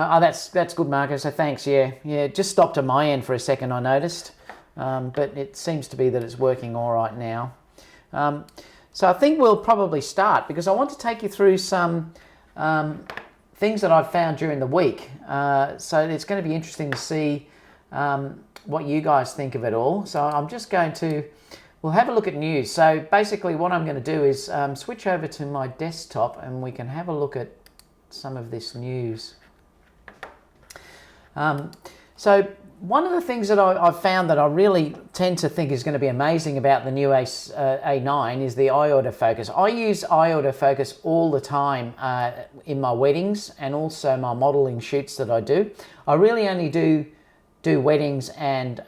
Oh, that's good, Marco. So thanks. Yeah, it just stopped at my end for a second, I noticed, but it seems to be that it's working all right now. So I think we'll probably start because I want to take you through some things that I've found during the week. So it's going to be interesting to see what you guys think of it all. So I'm just going to, we'll have a look at news. So basically what I'm going to do is switch over to my desktop and we can have a look at some of this news. So one of the things that I've found that I really tend to think is going to be amazing about the new A9 is the eye autofocus. I use eye autofocus all the time in my weddings and also my modeling shoots that I do. I really only do weddings and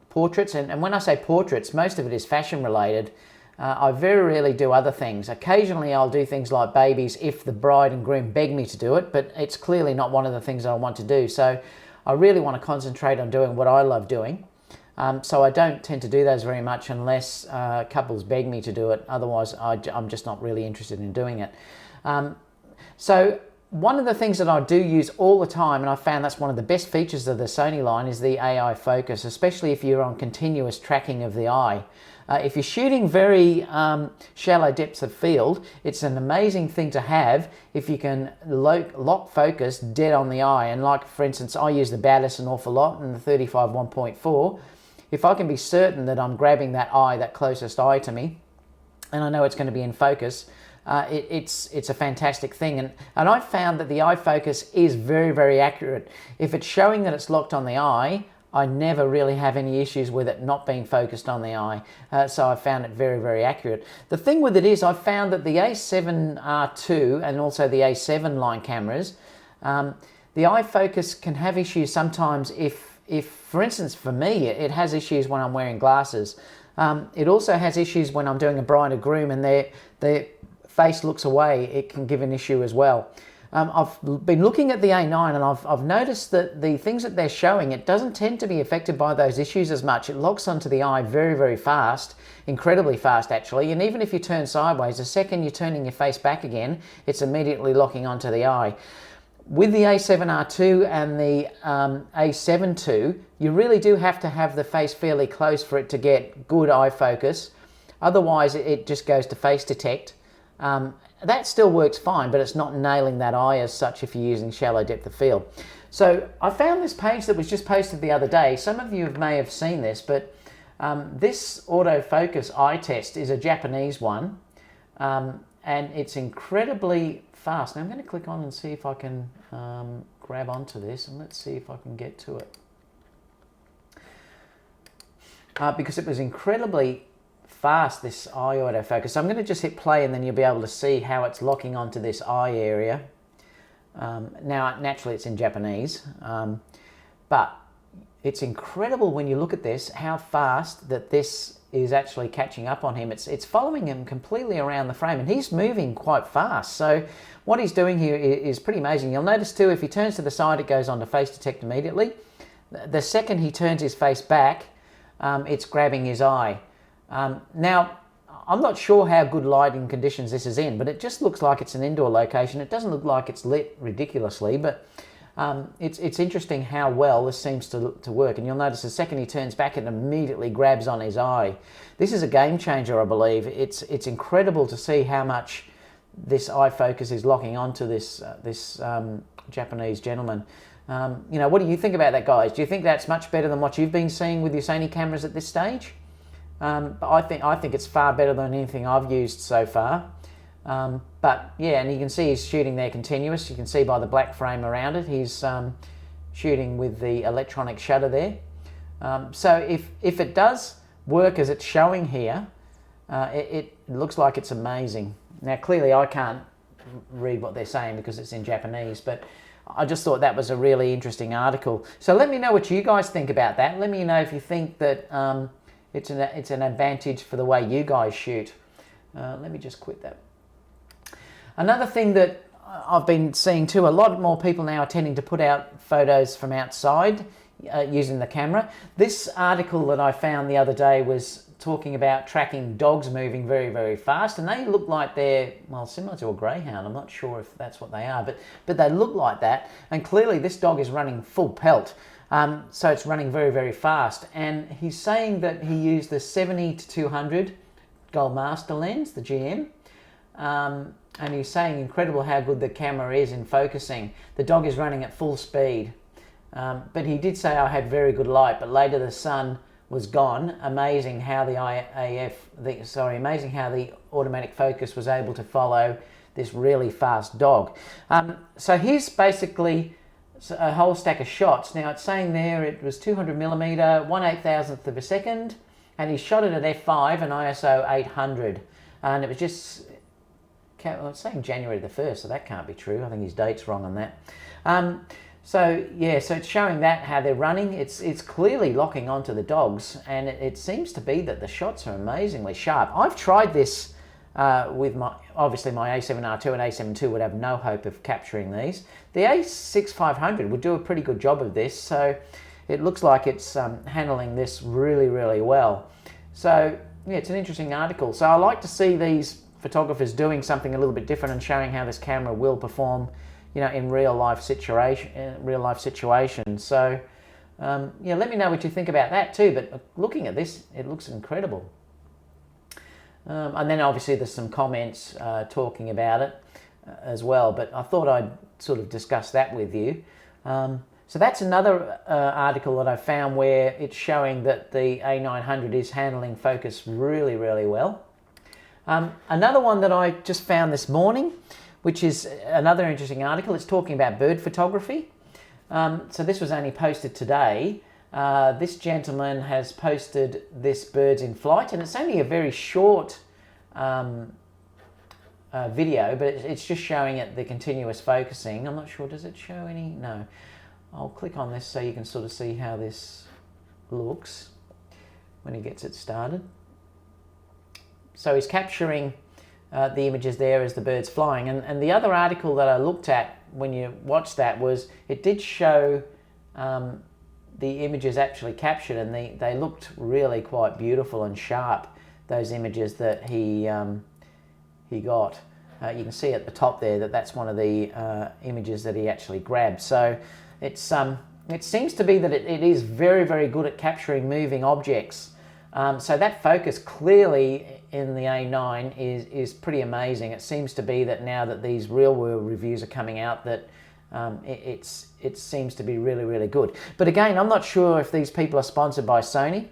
portraits, and when I say portraits, most of it is fashion related. I very rarely do other things. Occasionally I'll do things like babies if the bride and groom beg me to do it, but it's clearly not one of the things that I want to do. So I really want to concentrate on doing what I love doing. So I don't tend to do those very much unless couples beg me to do it. Otherwise I'm just not really interested in doing it. So one of the things that I do use all the time, and I found that's one of the best features of the Sony line, is the AI focus, especially if you're on continuous tracking of the eye. If you're shooting very shallow depths of field, it's an amazing thing to have if you can lock focus dead on the eye. And like, for instance, I use the Batis an awful lot in the 35 1.4. If I can be certain that I'm grabbing that eye, that closest eye to me, and I know it's going to be in focus, it's a fantastic thing. And I've found that the eye focus is very, very accurate. If it's showing that it's locked on the eye, I never really have any issues with it not being focused on the eye. So I found it very, very accurate. The thing with it is I've found that the A7R2 and also the A7 line cameras, the eye focus can have issues sometimes if for instance, for me, it has issues when I'm wearing glasses. It also has issues when I'm doing a bride or groom and their face looks away. It can give an issue as well. I've been looking at the A9 and I've noticed that the things that they're showing, it doesn't tend to be affected by those issues as much. It locks onto the eye very, very fast, incredibly fast actually. And even if you turn sideways, the second you're turning your face back again, it's immediately locking onto the eye. With the A7R2 and the A7 II, you really do have to have the face fairly close for it to get good eye focus. Otherwise, it just goes to face detect. That still works fine, but it's not nailing that eye as such if you're using shallow depth of field. So I found this page that was just posted the other day. Some of you may have seen this, but this autofocus eye test is a Japanese one, and it's incredibly fast. Now I'm going to click on and see if I can grab onto this, and let's see if I can get to it. Because it was incredibly fast, this eye autofocus. So I'm going to just hit play and then you'll be able to see how it's locking onto this eye area. Now naturally it's in Japanese, but it's incredible when you look at this how fast that this is actually catching up on him. It's following him completely around the frame and he's moving quite fast. So what he's doing here is pretty amazing. You'll notice too, if he turns to the side, it goes on to face detect immediately. The second he turns his face back, it's grabbing his eye. Now, I'm not sure how good lighting conditions this is in, but it just looks like it's an indoor location. It doesn't look like it's lit ridiculously, but it's interesting how well this seems to work. And you'll notice the second he turns back, it immediately grabs on his eye. This is a game changer, I believe. It's incredible to see how much this eye focus is locking onto this Japanese gentleman. You know, what do you think about that, guys? Do you think that's much better than what you've been seeing with your Sony cameras at this stage? But I think it's far better than anything I've used so far. But yeah, and you can see he's shooting there continuous. You can see by the black frame around it, he's shooting with the electronic shutter there. So if it does work as it's showing here, it looks like it's amazing. Now clearly I can't read what they're saying because it's in Japanese, but I just thought that was a really interesting article. So let me know what you guys think about that. Let me know if you think that it's an advantage for the way you guys shoot. Let me just quit that. Another thing that I've been seeing too, a lot more people now are tending to put out photos from outside using the camera. This article that I found the other day was talking about tracking dogs moving very, very fast, and they look like they're, well, similar to a greyhound. I'm not sure if that's what they are, but they look like that, and clearly this dog is running full pelt. So it's running very, very fast, and he's saying that he used the 70-200 Gold Master lens, the GM, and he's saying incredible how good the camera is in focusing. The dog is running at full speed, but he did say I had very good light, but later the sun was gone. Amazing how the amazing how the automatic focus was able to follow this really fast dog. So here's basically a whole stack of shots. Now it's saying there it was 200mm, 1/8000th of a second, and he shot it at f5 and ISO 800, and it was just, well, it's saying January the 1st, so that can't be true. I think his date's wrong on that. So yeah, so it's showing that how they're running. It's clearly locking onto the dogs, and it seems to be that the shots are amazingly sharp. I've tried this with obviously my A7R2 and A7 II would have no hope of capturing these. The A6500 would do a pretty good job of this, so it looks like it's handling this really, really well. So yeah, it's an interesting article. So I like to see these photographers doing something a little bit different and showing how this camera will perform, you know, in real life situations. So yeah, let me know what you think about that too. But looking at this, it looks incredible. And then obviously there's some comments talking about it as well. But I thought I'd sort of discuss that with you. So that's another article that I found where it's showing that the A900 is handling focus really, really well. Another one that I just found this morning, which is another interesting article. It's talking about bird photography. So this was only posted today. This gentleman has posted this birds in flight, and it's only a very short video, but it's just showing it the continuous focusing. I'm not sure, does it show any? No. I'll click on this so you can sort of see how this looks when he gets it started. So he's capturing the images there as the bird's flying. And the other article that I looked at when you watched that was, it did show the images actually captured, and they looked really quite beautiful and sharp, those images that he got. You can see at the top there that that's one of the images that he actually grabbed. So it seems to be that it is very, very good at capturing moving objects. So that focus clearly in the A9 is pretty amazing. It seems to be that now that these real world reviews are coming out, that it seems to be really, really good. But again, I'm not sure if these people are sponsored by Sony.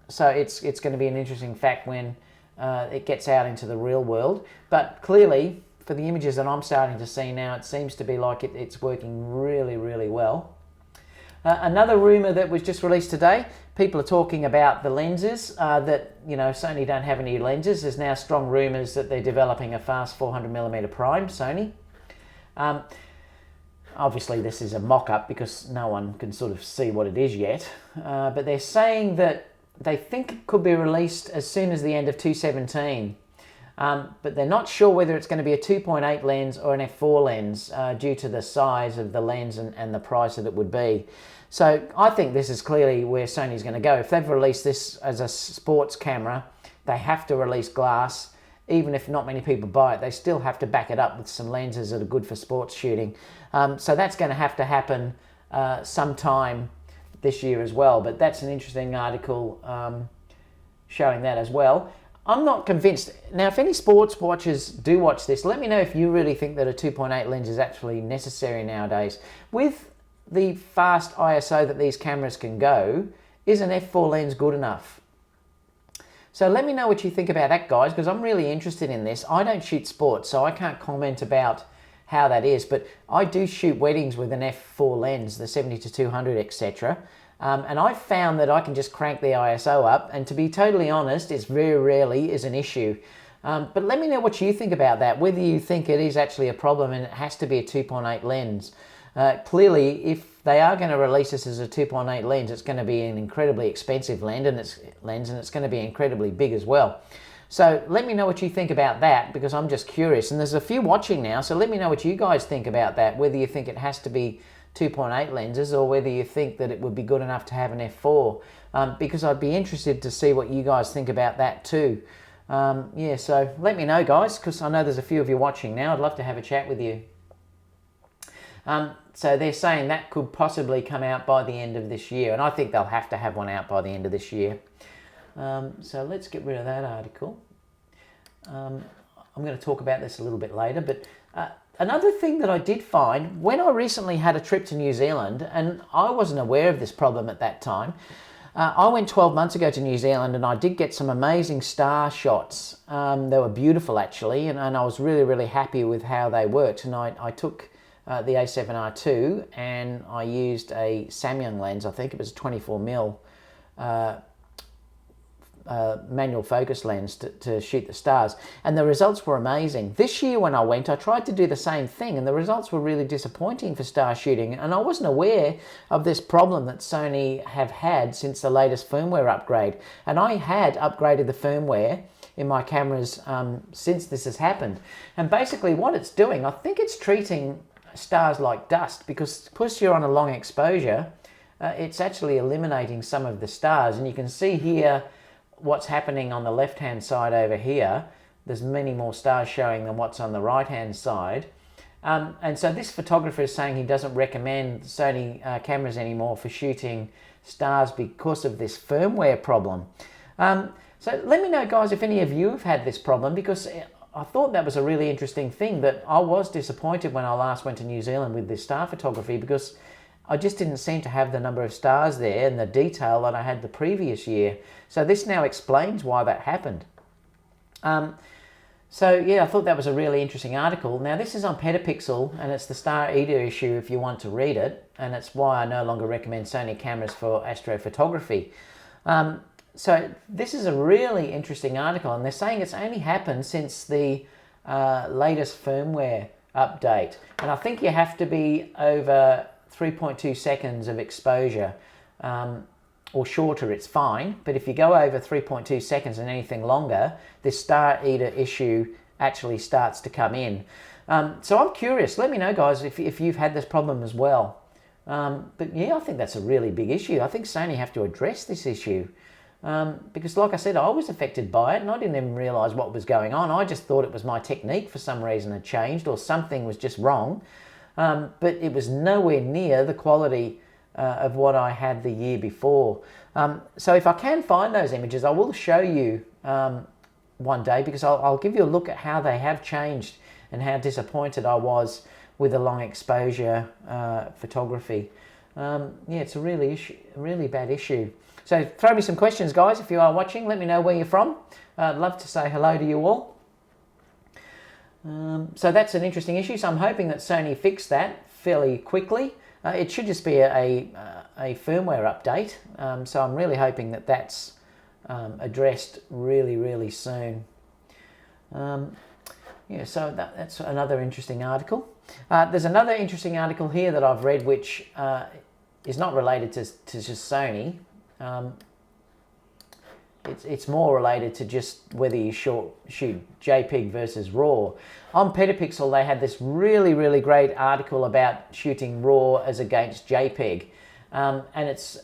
So it's going to be an interesting fact when it gets out into the real world. But clearly, for the images that I'm starting to see now, it seems to be like it's working really, really well. Another rumour that was just released today, people are talking about the lenses, that, you know, Sony don't have any lenses. There's now strong rumours that they're developing a fast 400mm prime, Sony. Obviously this is a mock-up because no one can sort of see what it is yet, but they're saying that they think it could be released as soon as the end of 2017. But they're not sure whether it's going to be a 2.8 lens or an f4 lens due to the size of the lens and the price that it would be. So I think this is clearly where Sony's going to go. If they've released this as a sports camera, they have to release glass. Even if not many people buy it, they still have to back it up with some lenses that are good for sports shooting. So that's going to have to happen sometime this year as well. But that's an interesting article showing that as well. I'm not convinced. Now, if any sports watchers do watch this, let me know if you really think that a 2.8 lens is actually necessary nowadays. With the fast ISO that these cameras can go, is an f4 lens good enough? So let me know what you think about that, guys, because I'm really interested in this. I don't shoot sports, so I can't comment about how that is, but I do shoot weddings with an f4 lens, the 70-200, etc. And I've found that I can just crank the ISO up, and to be totally honest, it's very rarely is an issue. But let me know what you think about that, whether you think it is actually a problem and it has to be a 2.8 lens. Clearly, if they are going to release this as a 2.8 lens, it's going to be an incredibly expensive lens, and it's going to be incredibly big as well. So let me know what you think about that, because I'm just curious. And there's a few watching now, so let me know what you guys think about that, whether you think it has to be 2.8 lenses, or whether you think that it would be good enough to have an f4, because I'd be interested to see what you guys think about that too. Yeah, so let me know, guys, because I know there's a few of you watching now. I'd love to have a chat with you. So they're saying that could possibly come out by the end of this year, and I think they'll have to have one out by the end of this year. So let's get rid of that article. I'm going to talk about this a little bit later, but another thing that I did find when I recently had a trip to New Zealand, and I wasn't aware of this problem at that time. I went 12 months ago to New Zealand, and I did get some amazing star shots. They were beautiful, actually, and I was really, really happy with how they worked. And I took the A7R II, and I used a Samyang lens. I think it was a 24mm manual focus lens to shoot the stars, and the results were amazing. This year when I went, I tried to do the same thing, and the results were really disappointing for star shooting, and I wasn't aware of this problem that Sony have had since the latest firmware upgrade. And I had upgraded the firmware in my cameras since this has happened, and basically what it's doing, I think it's treating stars like dust, because you're on a long exposure, it's actually eliminating some of the stars. And you can see here what's happening on the left hand side over here. There's many more stars showing than what's on the right hand side, and so this photographer is saying he doesn't recommend Sony cameras anymore for shooting stars because of this firmware problem. So let me know, guys, if any of you have had this problem, because I thought that was a really interesting thing. That I was disappointed when I last went to New Zealand with this star photography, because I just didn't seem to have the number of stars there and the detail that I had the previous year. So this now explains why that happened. So yeah, I thought that was a really interesting article. Now this is on Petapixel, and it's the Star Eater issue if you want to read it, and it's why I no longer recommend Sony cameras for astrophotography. So this is a really interesting article, and they're saying it's only happened since the latest firmware update, and I think you have to be over 3.2 seconds of exposure, or shorter, it's fine. But if you go over 3.2 seconds and anything longer, this Star Eater issue actually starts to come in. So I'm curious, let me know, guys, if you've had this problem as well. But yeah, I think that's a really big issue. I think Sony have to address this issue, because like I said, I was affected by it, and I didn't even realize what was going on. I just thought it was my technique for some reason had changed, or something was just wrong. But it was nowhere near the quality of what I had the year before. So if I can find those images, I will show you one day, because I'll give you a look at how they have changed and how disappointed I was with the long exposure photography. Yeah, it's a really bad issue. So throw me some questions, guys, if you are watching. Let me know where you're from. I'd love to say hello to you all. So that's an interesting issue. So I'm hoping that Sony fixed that fairly quickly. It should just be a firmware update. So I'm really hoping that that's addressed really, really soon. Yeah, so that's another interesting article. There's another interesting article here that I've read, which is not related to just Sony. It's more related to just whether you shoot JPEG versus RAW. On Petapixel, they had this really, really great article about shooting RAW as against JPEG. And it's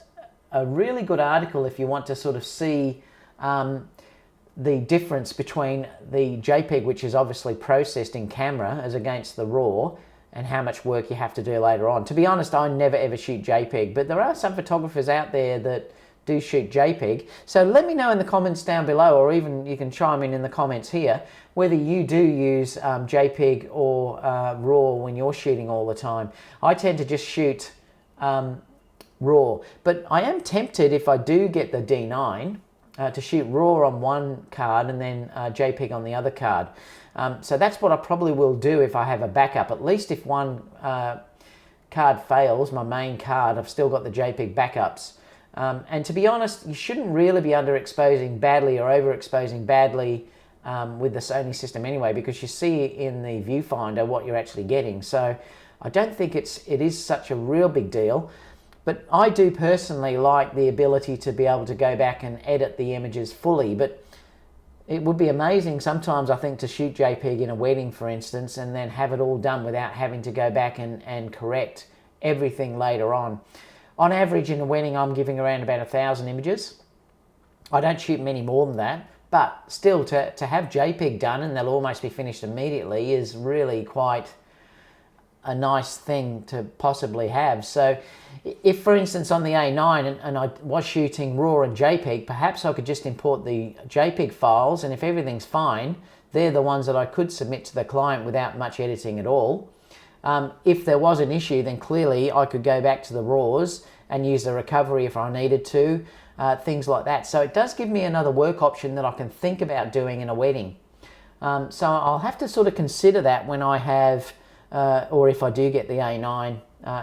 a really good article if you want to sort of see the difference between the JPEG, which is obviously processed in camera, as against the RAW, and how much work you have to do later on. To be honest, I never ever shoot JPEG, but there are some photographers out there that do shoot JPEG. So let me know in the comments down below, or even you can chime in the comments here, whether you do use JPEG or RAW when you're shooting all the time. I tend to just shoot RAW, but I am tempted, if I do get the D9, to shoot RAW on one card and then JPEG on the other card. So that's what I probably will do if I have a backup. At least if one card fails, my main card, I've still got the JPEG backups. And to be honest, you shouldn't really be underexposing badly or overexposing badly with the Sony system anyway, because you see in the viewfinder what you're actually getting. So I don't think it is such a real big deal. But I do personally like the ability to be able to go back and edit the images fully. But it would be amazing sometimes, I think, to shoot JPEG in a wedding, for instance, and then have it all done without having to go back and correct everything later on. On average in a wedding, I'm giving around about 1,000 images. I don't shoot many more than that, but still to have JPEG done and they'll almost be finished immediately is really quite a nice thing to possibly have. So if, for instance, on the A9 and I was shooting RAW and JPEG, perhaps I could just import the JPEG files, and if everything's fine, they're the ones that I could submit to the client without much editing at all. If there was an issue, then clearly I could go back to the RAWs and use the recovery if I needed to, things like that. So it does give me another work option that I can think about doing in a wedding. So I'll have to sort of consider that when I have, or if I do get the A9,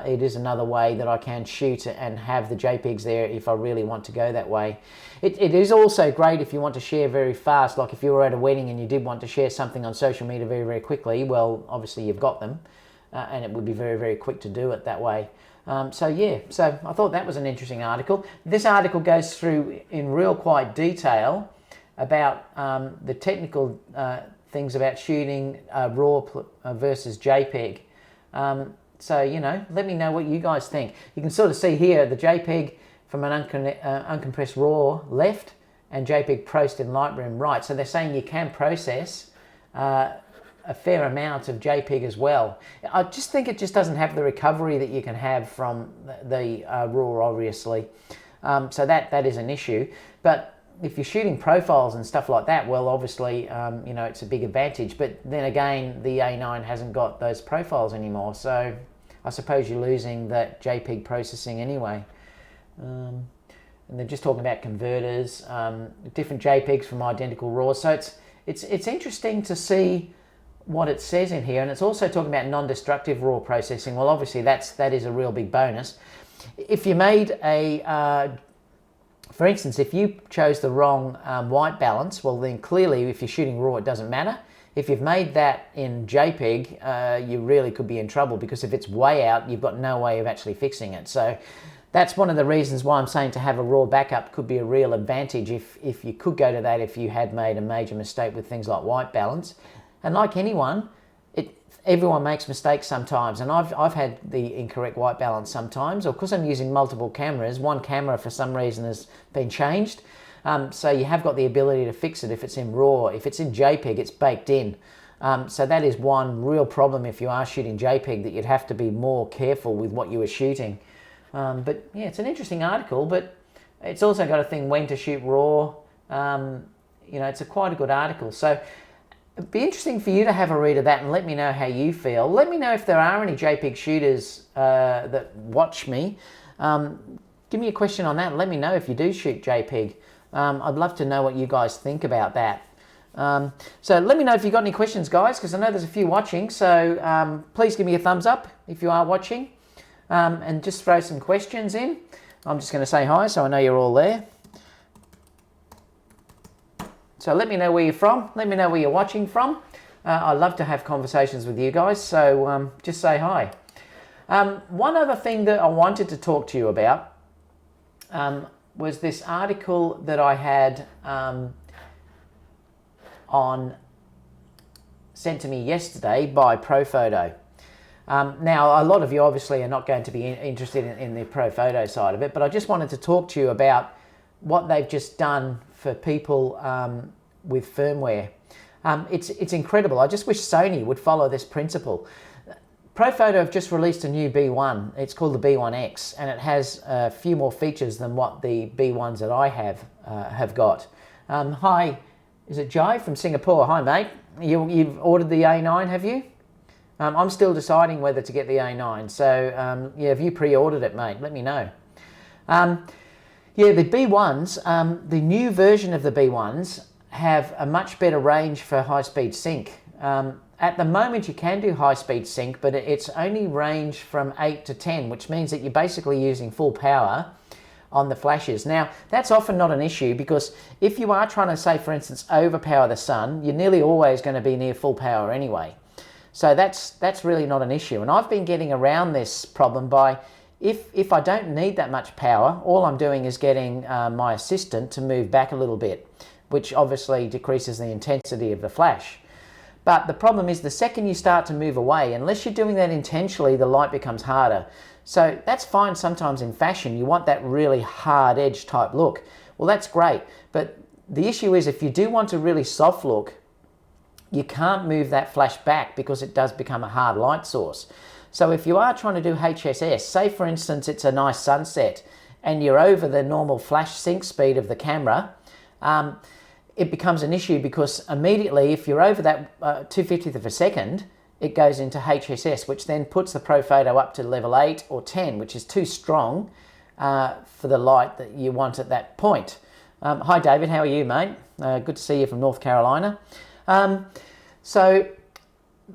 it is another way that I can shoot and have the JPEGs there if I really want to go that way. It is also great if you want to share very fast, like if you were at a wedding and you did want to share something on social media very, very quickly, well, obviously you've got them. And it would be very, very quick to do it that way. So yeah, so I thought that was an interesting article. This article goes through in real quite detail about the technical things about shooting RAW versus JPEG. So, you know, let me know what you guys think. You can sort of see here the JPEG from an uncompressed RAW left and JPEG processed in Lightroom right. So they're saying you can process a fair amount of JPEG as well. I just think it just doesn't have the recovery that you can have from the RAW, obviously. So that is an issue. But if you're shooting profiles and stuff like that, well, obviously, you know, it's a big advantage. But then again, the A9 hasn't got those profiles anymore. So I suppose you're losing that JPEG processing anyway. And they're just talking about converters, different JPEGs from identical RAWs. So it's interesting to see what it says in here, and it's also talking about non-destructive RAW processing. Well, obviously that is a real big bonus. If you made a, for instance, if you chose the wrong white balance, well then clearly if you're shooting RAW it doesn't matter. If you've made that in JPEG, you really could be in trouble, because if it's way out, you've got no way of actually fixing it. So that's one of the reasons why I'm saying to have a RAW backup could be a real advantage if you could go to that if you had made a major mistake with things like white balance. And like anyone, everyone makes mistakes sometimes, and I've had the incorrect white balance sometimes, or because I'm using multiple cameras, one camera for some reason has been changed. So you have got the ability to fix it if it's in RAW. If it's in JPEG, it's baked in. So that is one real problem if you are shooting JPEG, that you'd have to be more careful with what you were shooting. But yeah, it's an interesting article, but it's also got a thing when to shoot RAW. You know, it's quite a good article. So it'd be interesting for you to have a read of that and let me know how you feel. Let me know if there are any JPEG shooters that watch me. Give me a question on that and let me know if you do shoot JPEG. I'd love to know what you guys think about that. So let me know if you've got any questions, guys, because I know there's a few watching. So please give me a thumbs up if you are watching, and just throw some questions in. I'm just going to say hi so I know you're all there. So let me know where you're from. Let me know where you're watching from. I love to have conversations with you guys, so just say hi. One other thing that I wanted to talk to you about was this article that I had sent to me yesterday by Profoto. Now, a lot of you obviously are not going to be interested in the Profoto side of it, but I just wanted to talk to you about what they've just done for people with firmware. It's incredible. I just wish Sony would follow this principle. Profoto have just released a new B1. It's called the B1X, and it has a few more features than what the B1s that I have got. Hi, is it Jai from Singapore? Hi, mate. You've ordered the A9, have you? I'm still deciding whether to get the A9. So yeah, have you pre-ordered it, mate? Let me know. Yeah, the B1s, the new version of the B1s have a much better range for high-speed sync. At the moment you can do high-speed sync, but it's only range from 8 to 10, which means that you're basically using full power on the flashes. Now, that's often not an issue, because if you are trying to, say, for instance, overpower the sun, you're nearly always going to be near full power anyway. So that's really not an issue. And I've been getting around this problem by, if I don't need that much power, all I'm doing is getting my assistant to move back a little bit, which obviously decreases the intensity of the flash. But the problem is the second you start to move away, unless you're doing that intentionally, the light becomes harder. So that's fine sometimes in fashion. You want that really hard edge type look. Well, that's great. But the issue is if you do want a really soft look, you can't move that flash back because it does become a hard light source. So if you are trying to do HSS, say for instance it's a nice sunset and you're over the normal flash sync speed of the camera, it becomes an issue because immediately if you're over that 2/50th of a second, it goes into HSS, which then puts the Profoto up to level 8 or 10, which is too strong for the light that you want at that point. Hi David, how are you, mate? Good to see you from North Carolina. So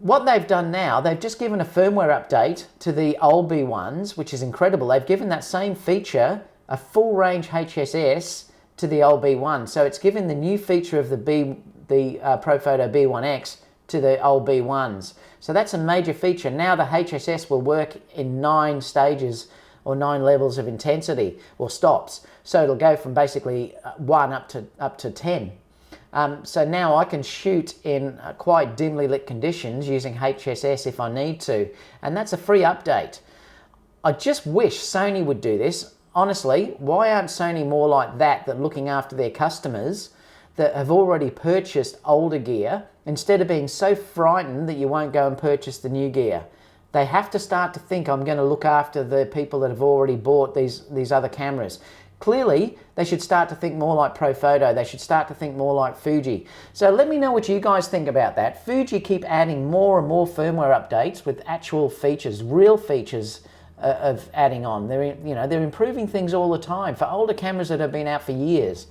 what they've done now, they've just given a firmware update to the old B1s, which is incredible. They've given that same feature, a full range HSS, to the old B1. So it's given the new feature of the Profoto B1X to the old B1s. So that's a major feature. Now the HSS will work in 9 stages or 9 levels of intensity or stops. So it'll go from basically 1 up to 10. So now I can shoot in quite dimly lit conditions using HSS if I need to. And that's a free update. I just wish Sony would do this. Honestly, why aren't Sony more like that looking after their customers that have already purchased older gear instead of being so frightened that you won't go and purchase the new gear? They have to start to think, I'm going to look after the people that have already bought these other cameras. Clearly, they should start to think more like Profoto. They should start to think more like Fuji. So let me know what you guys think about that. Fuji keep adding more and more firmware updates with actual features, real features of adding on. They're improving things all the time for older cameras that have been out for years.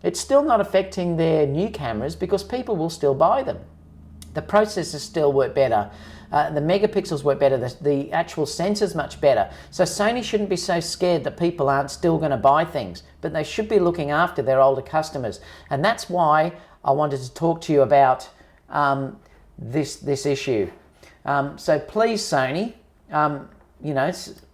It's still not affecting their new cameras because people will still buy them. The processors still work better. The megapixels work better. The actual sensor's much better. So Sony shouldn't be so scared that people aren't still going to buy things, but they should be looking after their older customers. And that's why I wanted to talk to you about this issue. So please, Sony,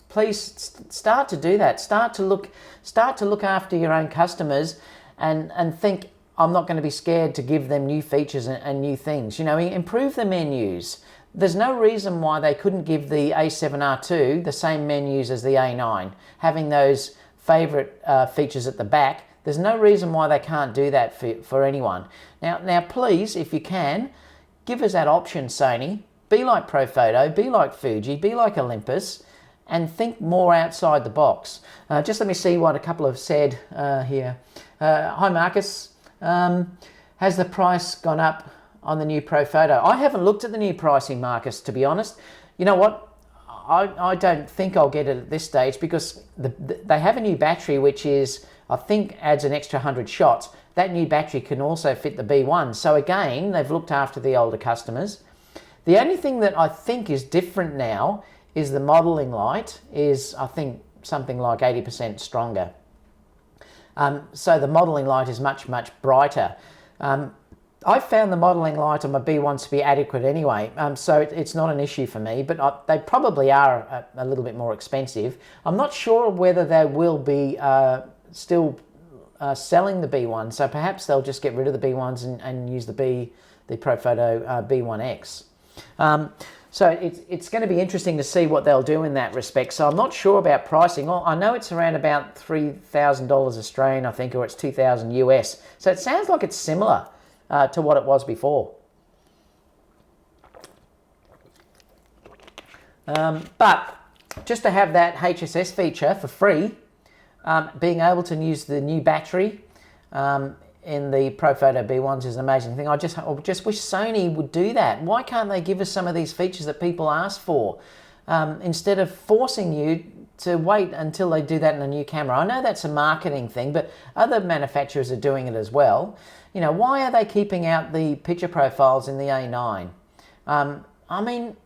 please start to do that. Start to look after your own customers and think, I'm not going to be scared to give them new features and new things. Improve the menus. There's no reason why they couldn't give the A7R2 the same menus as the A9, having those favorite features at the back. There's no reason why they can't do that for anyone. Now, please, if you can, give us that option, Sony. Be like Profoto, be like Fuji, be like Olympus, and think more outside the box. Just let me see what a couple have said here. Hi, Marcus. Has the price gone up on the new Profoto? I haven't looked at the new pricing, Marcus, to be honest. You know what? I don't think I'll get it at this stage because they have a new battery which is, I think, adds an extra 100 shots. That new battery can also fit the B1. So again, they've looked after the older customers. The only thing that I think is different now is the modeling light is, I think, something like 80% stronger. So the modeling light is much, much brighter. I found the modeling light on my B1s to be adequate anyway, so it's not an issue for me, but they probably are a little bit more expensive. I'm not sure whether they will be still selling the B1, so perhaps they'll just get rid of the B1s and use the Profoto B1X. So it's going to be interesting to see what they'll do in that respect. So I'm not sure about pricing. I know it's around about $3,000 Australian, I think, or it's $2,000 US. So it sounds like it's similar to what it was before. But just to have that HSS feature for free, being able to use the new battery in the Profoto B1s is an amazing thing. I just wish Sony would do that. Why can't they give us some of these features that people ask for instead of forcing you to wait until they do that in a new camera? I know that's a marketing thing, but other manufacturers are doing it as well. Why are they keeping out the picture profiles in the A9? I mean,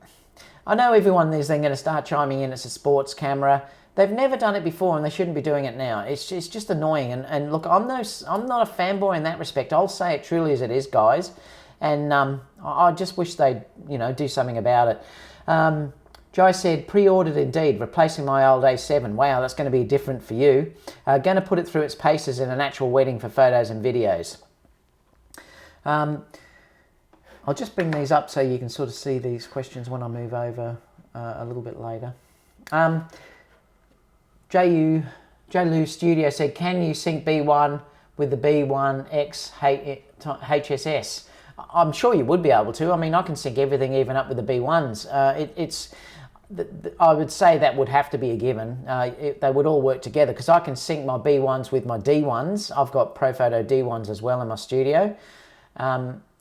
I know everyone is then going to start chiming in it's a sports camera. They've never done it before and they shouldn't be doing it now. It's just annoying. And look, I'm not a fanboy in that respect. I'll say it truly as it is, guys. And I just wish they'd, do something about it. Joy said, pre-ordered indeed, replacing my old A7. Wow, that's going to be different for you. Going to put it through its paces in an actual wedding for photos and videos. I'll just bring these up so you can sort of see these questions when I move over a little bit later. JLU Studio said, can you sync B1 with the B1X HSS? I'm sure you would be able to. I mean, I can sync everything even up with the B1s. I would say that would have to be a given. They would all work together because I can sync my B1s with my D1s. I've got Profoto D1s as well in my studio.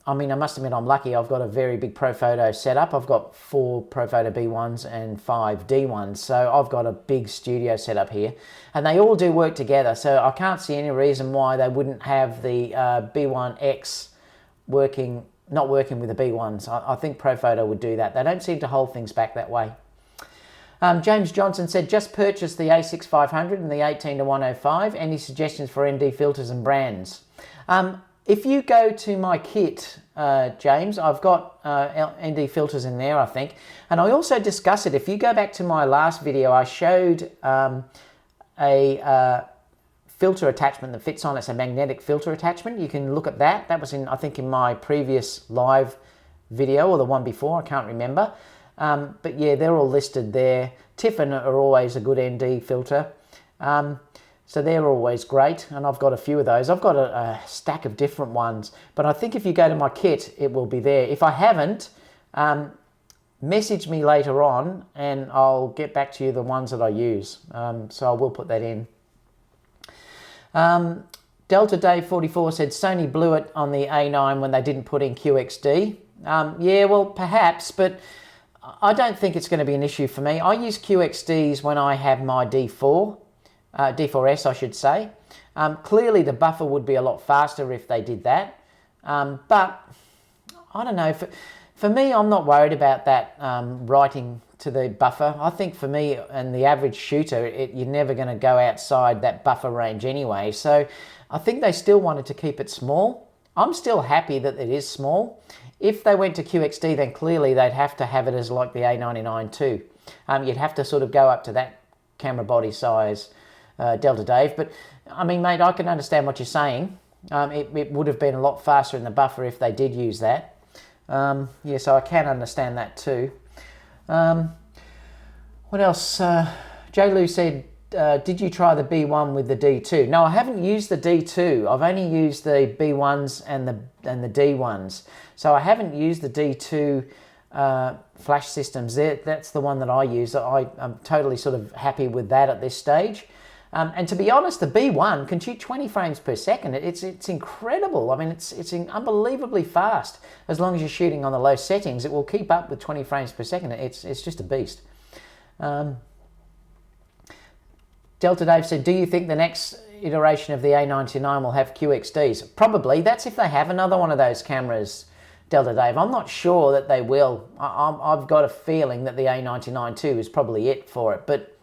I mean, I must admit I'm lucky. I've got a very big Profoto setup. I've got 4 Profoto B1s and 5 D1s. So I've got a big studio setup here. And they all do work together. So I can't see any reason why they wouldn't have the B1X not working with the B1s. I think Profoto would do that. They don't seem to hold things back that way. James Johnson said, just purchased the A6500 and the 18-105. Any suggestions for ND filters and brands? If you go to my kit, James, I've got ND filters in there, I think. And I also discuss it. If you go back to my last video, I showed a filter attachment that fits on. It's a magnetic filter attachment. You can look at that. That was I think in my previous live video or the one before. I can't remember. But yeah, they're all listed there. Tiffin are always a good ND filter. So they're always great, and I've got a few of those. I've got a stack of different ones, but I think if you go to my kit, it will be there. If I haven't, message me later on, and I'll get back to you the ones that I use. So I will put that in. Delta Dave 44 said, Sony blew it on the A9 when they didn't put in QXD. Yeah, well, perhaps, but I don't think it's going to be an issue for me. I use QXDs when I have my D4S, I should say. Clearly the buffer would be a lot faster if they did that. But I don't know, for me, I'm not worried about that writing to the buffer. I think for me and the average shooter, you're never going to go outside that buffer range anyway. So I think they still wanted to keep it small. I'm still happy that it is small. If they went to QXD, then clearly they'd have to have it as like the A99 too. You'd have to sort of go up to that camera body size, Delta Dave. But I mean, mate, I can understand what you're saying. It would have been a lot faster in the buffer if they did use that. Yeah, so I can understand that too. What else? J. Lou said, did you try the B1 with the D2? No, I haven't used the D2. I've only used the B1s and the D1s. So I haven't used the D2 flash systems. That's the one that I use. I'm totally sort of happy with that at this stage. And to be honest, the B1 can shoot 20 frames per second. It's incredible. I mean, it's unbelievably fast. As long as you're shooting on the low settings, it will keep up with 20 frames per second. It's just a beast. Delta Dave said, do you think the next iteration of the A99 will have QXDs? Probably. That's if they have another one of those cameras, Delta Dave. I'm not sure that they will. I've got a feeling that the A99 too is probably it for it. But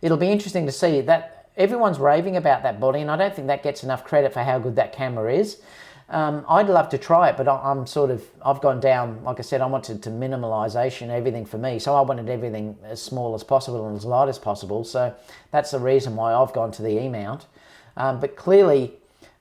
it'll be interesting to see that. Everyone's raving about that body, and I don't think that gets enough credit for how good that camera is. I'd love to try it, but I've gone down, like I said, I wanted to minimalisation, everything for me. So I wanted everything as small as possible and as light as possible. So that's the reason why I've gone to the E-mount. But clearly,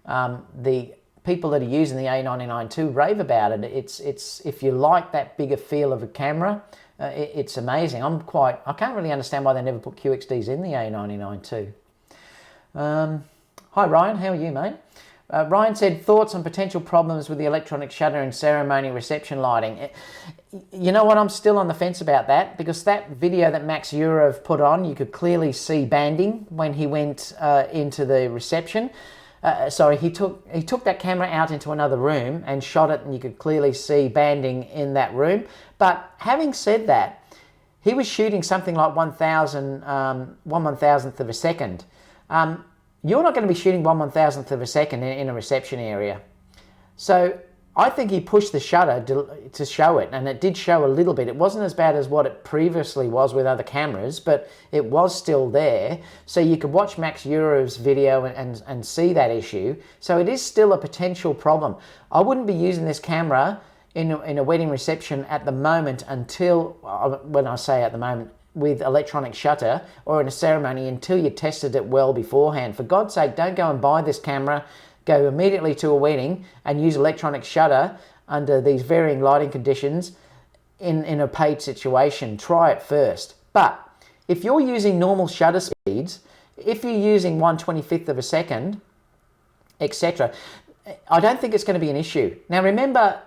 the people that are using the A99 too rave about it. It's if you like that bigger feel of a camera, it's amazing. I can't really understand why they never put QXDs in the A99 too. Hi Ryan, how are you, mate? Ryan said, thoughts on potential problems with the electronic shutter and ceremony reception lighting. You know what, I'm still on the fence about that, because that video that Max Yurov put on, you could clearly see banding when he went into the reception. Sorry, he took that camera out into another room and shot it, and you could clearly see banding in that room. But having said that, he was shooting something like 1/1000th of a second. You're not going to be shooting 1/1000th of a second in a reception area. So I think he pushed the shutter to show it, and it did show a little bit. It wasn't as bad as what it previously was with other cameras, but it was still there. So you could watch Max Yurov's video and see that issue. So it is still a potential problem. I wouldn't be using this camera in a wedding reception at the moment until, when I say at the moment, with electronic shutter, or in a ceremony, until you tested it well beforehand. For God's sake, don't go and buy this camera, go immediately to a wedding and use electronic shutter under these varying lighting conditions in a paid situation. Try it first. But if you're using normal shutter speeds, if you're using 1/25th of a second, etc., I don't think it's going to be an issue. Now remember,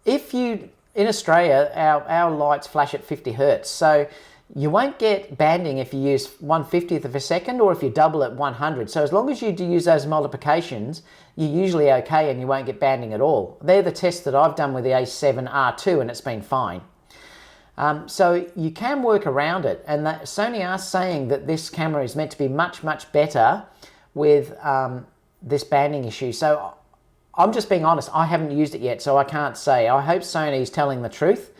if you, in Australia, our lights flash at 50 hertz, so you won't get banding if you use 1/50th of a second or if you double at 100. So as long as you do use those multiplications, you're usually okay and you won't get banding at all. They're the tests that I've done with the A7R2 and it's been fine. So you can work around it, and Sony are saying that this camera is meant to be much, much better with this banding issue. So I'm just being honest, I haven't used it yet, so I can't say. I hope Sony's telling the truth.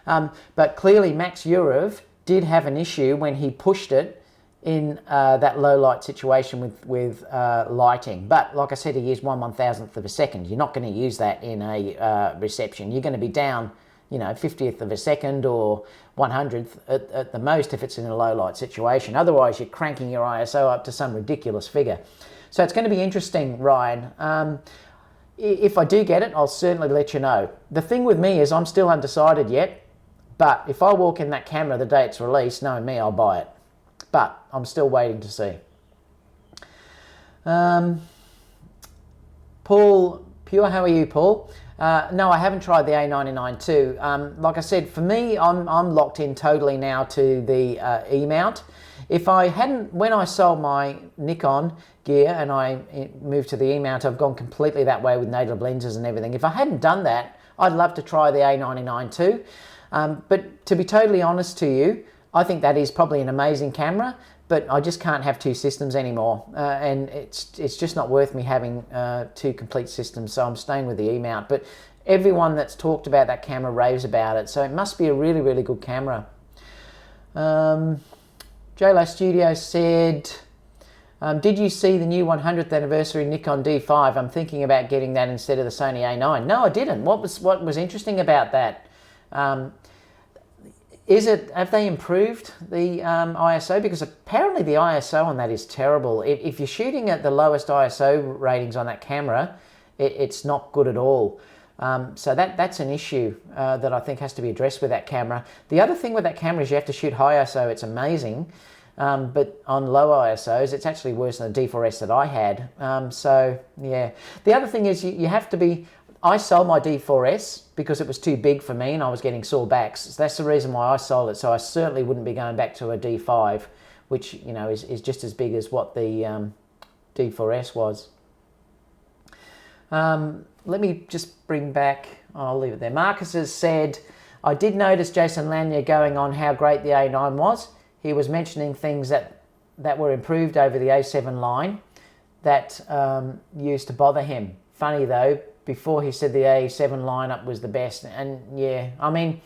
But clearly Max Urav did have an issue when he pushed it in that low light situation with lighting. But like I said, he used 1/1000th of a second. You're not going to use that in a reception. You're going to be down, 50th of a second or 100th at the most if it's in a low light situation. Otherwise, you're cranking your ISO up to some ridiculous figure. So it's going to be interesting, Ryan. If I do get it, I'll certainly let you know. The thing with me is I'm still undecided yet, but if I walk in that camera the day it's released, knowing me, I'll buy it. But I'm still waiting to see. Paul Pure, how are you, Paul? No, I haven't tried the A99 too. Like I said, for me, I'm locked in totally now to the E-mount. If I hadn't, when I sold my Nikon gear and I moved to the E-mount, I've gone completely that way with native lenses and everything. If I hadn't done that, I'd love to try the A99 too. But to be totally honest to you, I think that is probably an amazing camera, but I just can't have two systems anymore. And it's just not worth me having two complete systems, so I'm staying with the E-mount. But everyone that's talked about that camera raves about it, so it must be a really, really good camera. JLo Studio said, did you see the new 100th anniversary Nikon D5? I'm thinking about getting that instead of the Sony A9. No, I didn't. What was interesting about that? Have they improved the ISO? Because apparently the ISO on that is terrible. If you're shooting at the lowest ISO ratings on that camera, it's not good at all. So that's an issue that I think has to be addressed with that camera. The other thing with that camera is you have to shoot high ISO. It's amazing. But on low ISOs, it's actually worse than the D4S that I had. So yeah. The other thing is you have to be... I sold my D4S because it was too big for me and I was getting sore backs. So that's the reason why I sold it. So I certainly wouldn't be going back to a D5, which is just as big as what the D4S was. Let me just bring back, I'll leave it there. Marcus has said, I did notice Jason Lanier going on how great the A9 was. He was mentioning things that were improved over the A7 line that used to bother him. Funny though, before he said the A7 lineup was the best, and yeah, I mean,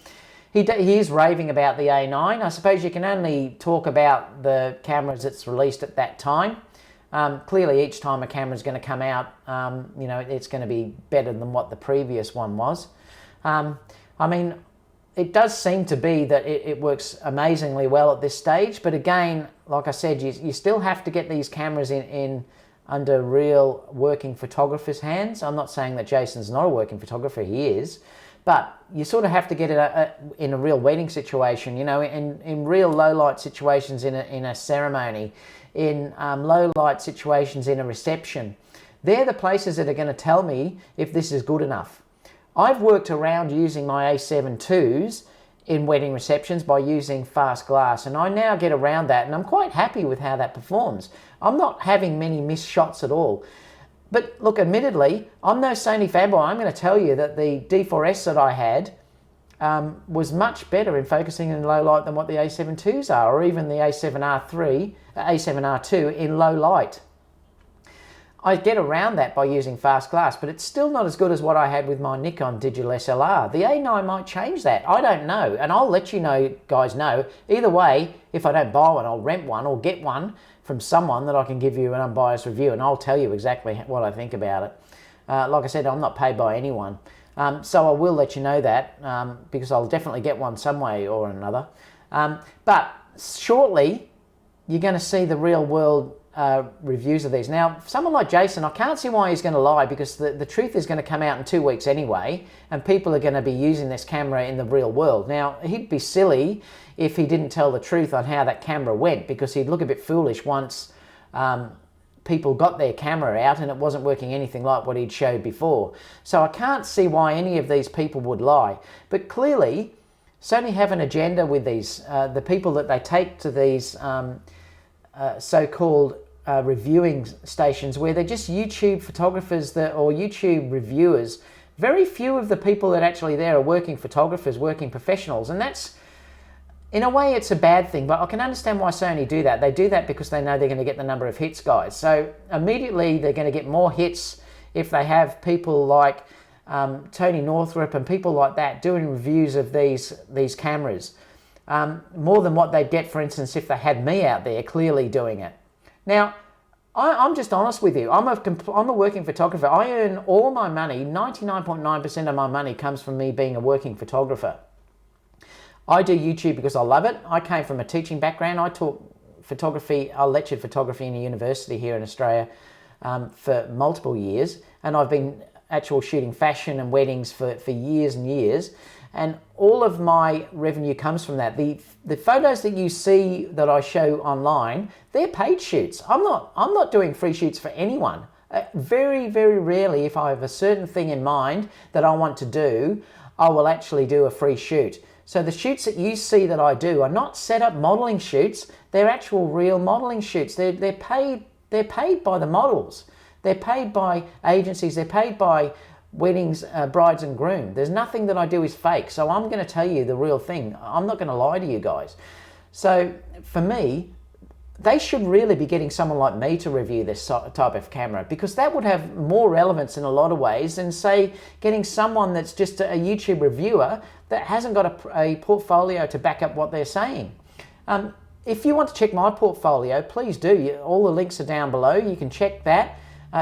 he is raving about the A9. I suppose you can only talk about the cameras that's released at that time. Clearly, each time a camera is going to come out, it's going to be better than what the previous one was. I mean, it does seem to be that it works amazingly well at this stage, but again, like I said, you still have to get these cameras in under real working photographer's hands. I'm not saying that Jason's not a working photographer, he is, but you sort of have to get it in a real wedding situation, in real low light situations in a ceremony, in low light situations in a reception. They're the places that are going to tell me if this is good enough. I've worked around using my A7 IIs in wedding receptions by using fast glass, and I now get around that and I'm quite happy with how that performs. I'm not having many missed shots at all. But look, admittedly, I'm no Sony fanboy. I'm going to tell you that the D4S that I had was much better in focusing in low light than what the A7 IIs are, or even the A7R2 in low light. I get around that by using fast glass, but it's still not as good as what I had with my Nikon digital SLR. The A9 might change that. I don't know, and I'll let you guys know. Either way, if I don't buy one, I'll rent one or get one from someone that I can give you an unbiased review, and I'll tell you exactly what I think about it. Like I said, I'm not paid by anyone, so I will let you know that because I'll definitely get one some way or another. But shortly, you're going to see the real world reviews of these. Now, someone like Jason, I can't see why he's going to lie, because the truth is going to come out in 2 weeks anyway, and people are going to be using this camera in the real world. Now, he'd be silly if he didn't tell the truth on how that camera went, because he'd look a bit foolish once people got their camera out and it wasn't working anything like what he'd showed before. So I can't see why any of these people would lie. But clearly, Sony have an agenda with these, the people that they take to these so-called reviewing stations, where they're just YouTube photographers or YouTube reviewers. Very few of the people that actually there are working photographers, working professionals, and that's, in a way, it's a bad thing, but I can understand why Sony do that. They do that because they know they're going to get the number of hits, guys. So immediately they're going to get more hits if they have people like Tony Northrup and people like that doing reviews of these cameras. More than what they'd get, for instance, if they had me out there clearly doing it. Now, I'm just honest with you. I'm a working photographer. I earn all my money, 99.9% of my money comes from me being a working photographer. I do YouTube because I love it. I came from a teaching background. I taught photography, I lectured photography in a university here in Australia for multiple years, and I've been shooting fashion and weddings for years and years, and all of my revenue comes from that. The photos that you see that I show online, they're paid shoots. I'm not doing free shoots for anyone. Very, very rarely, if I have a certain thing in mind that I want to do, I will actually do a free shoot. So the shoots that you see that I do are not set up modeling shoots. They're actual real modeling shoots. They're paid by the models. They're paid by agencies. They're paid by weddings, brides and groom. There's nothing that I do is fake. So I'm going to tell you the real thing. I'm not going to lie to you guys. So for me, they should really be getting someone like me to review this type of camera, because that would have more relevance in a lot of ways than, say, getting someone that's just a YouTube reviewer that hasn't got a portfolio to back up what they're saying. If you want to check my portfolio, please do. All the links are down below. You can check that.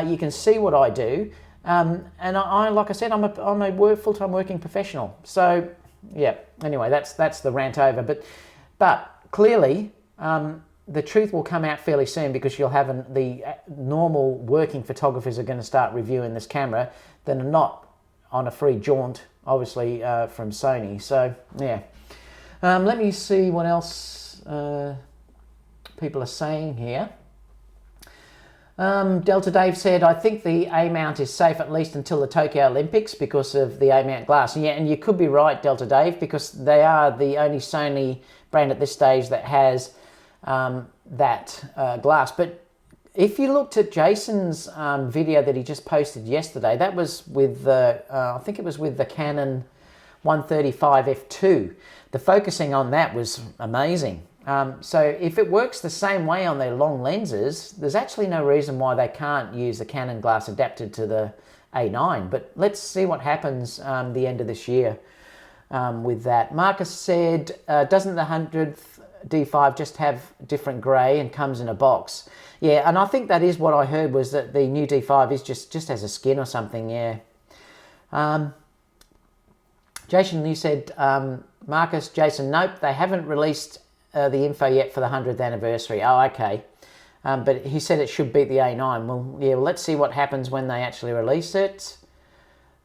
You can see what I do. And I like I said, I'm a full-time working professional. So yeah, anyway, that's the rant over. But clearly, the truth will come out fairly soon, because you'll have the normal working photographers are going to start reviewing this camera that are not on a free jaunt, obviously, from Sony. So yeah, let me see what else people are saying here. Delta Dave said, I think the A-mount is safe at least until the Tokyo Olympics because of the A-mount glass. And yeah, and you could be right, Delta Dave, because they are the only Sony brand at this stage that has that glass. But if you looked at Jason's video that he just posted yesterday, that was with the, I think it was with the Canon 135 f2. The focusing on that was amazing. So if it works the same way on their long lenses, there's actually no reason why they can't use the Canon glass adapted to the A9. But let's see what happens the end of this year with that. Marcus said, doesn't the 100th D5 just have different grey and comes in a box? Yeah, and I think that is what I heard, was that the new D5 is just has a skin or something, yeah. Jason, you said, Marcus, Jason, nope, they haven't released the info yet for the 100th anniversary. Oh, okay. But he said it should beat the A9. Well, yeah, well, let's see what happens when they actually release it.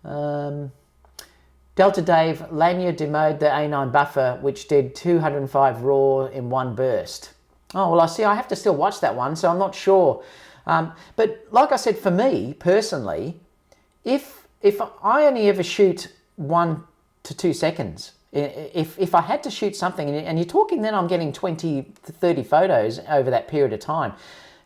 Delta Dave, Lanyard demoed the A9 buffer, which did 205 RAW in one burst. Oh, well, I have to still watch that one, so I'm not sure. But like I said, for me, personally, if I only ever shoot 1 to 2 seconds, if I had to shoot something, and you're talking then I'm getting 20 to 30 photos over that period of time,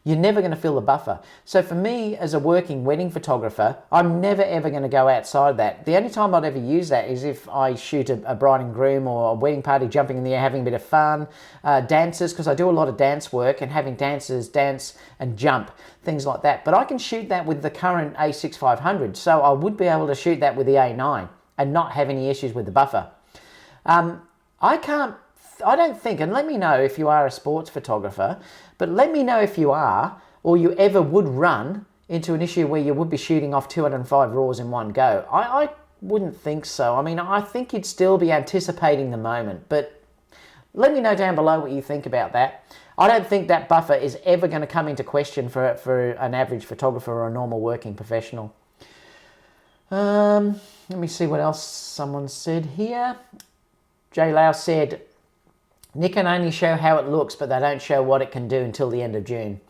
you're never going to fill the buffer. So for me, as a working wedding photographer, I'm never ever going to go outside that. The only time I'd ever use that is if I shoot a bride and groom or a wedding party, jumping in the air, having a bit of fun, dancers, because I do a lot of dance work, and having dancers dance and jump, things like that. But I can shoot that with the current A6500, so I would be able to shoot that with the A9 and not have any issues with the buffer. I don't think, and let me know if you are a sports photographer, but let me know if you are, or you ever would run into an issue where you would be shooting off 205 RAWs in one go. I wouldn't think so. I mean, I think you'd still be anticipating the moment, but let me know down below what you think about that. I don't think that buffer is ever going to come into question for an average photographer or a normal working professional. Let me see what else someone said here. Jay Lau said, Nikon only show how it looks, but they don't show what it can do until the end of June.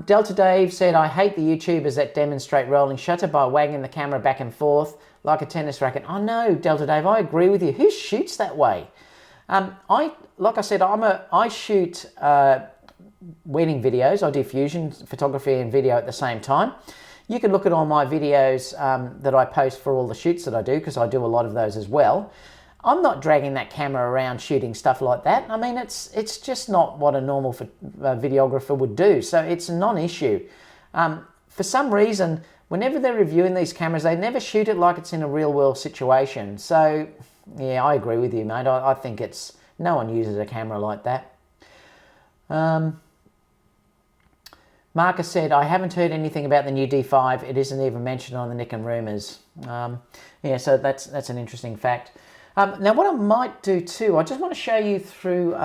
Delta Dave said, I hate the YouTubers that demonstrate rolling shutter by wagging the camera back and forth like a tennis racket. Oh no, Delta Dave, I agree with you. Who shoots that way? Like I said, I shoot wedding videos. I do fusion photography and video at the same time. You can look at all my videos that I post for all the shoots that I do, because I do a lot of those as well. I'm not dragging that camera around shooting stuff like that. I mean, it's just not what a normal videographer would do. So it's a non-issue. For some reason, whenever they're reviewing these cameras, they never shoot it like it's in a real world situation. So yeah, I agree with you, mate. I think no one uses a camera like that. Marcus said, I haven't heard anything about the new D5. It isn't even mentioned on the Nikon rumours. Yeah, so that's an interesting fact. Now, what I might do too, I just want to show you through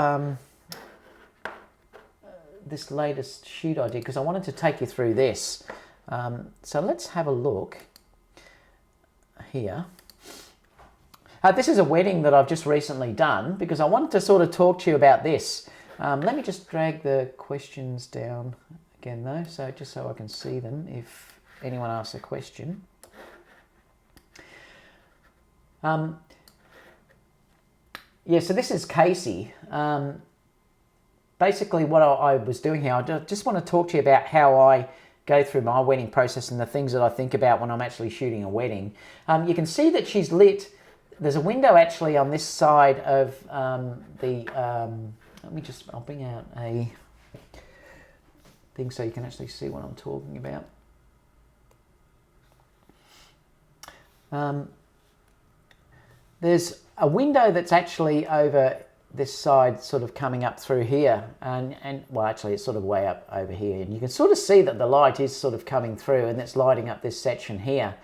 this latest shoot I did, because I wanted to take you through this. So let's have a look here. This is a wedding that I've just recently done, because I wanted to sort of talk to you about this. Let me just drag the questions down again though, so just so I can see them if anyone asks a question. Yeah, so this is Casey. Basically what I was doing here, I just want to talk to you about how I go through my wedding process and the things that I think about when I'm actually shooting a wedding. You can see that she's lit. There's a window actually on this side of I'll bring out a thing so you can actually see what I'm talking about. There's a window that's actually over this side, sort of coming up through here, and well, actually it's sort of way up over here, and you can sort of see that the light is sort of coming through and it's lighting up this section here.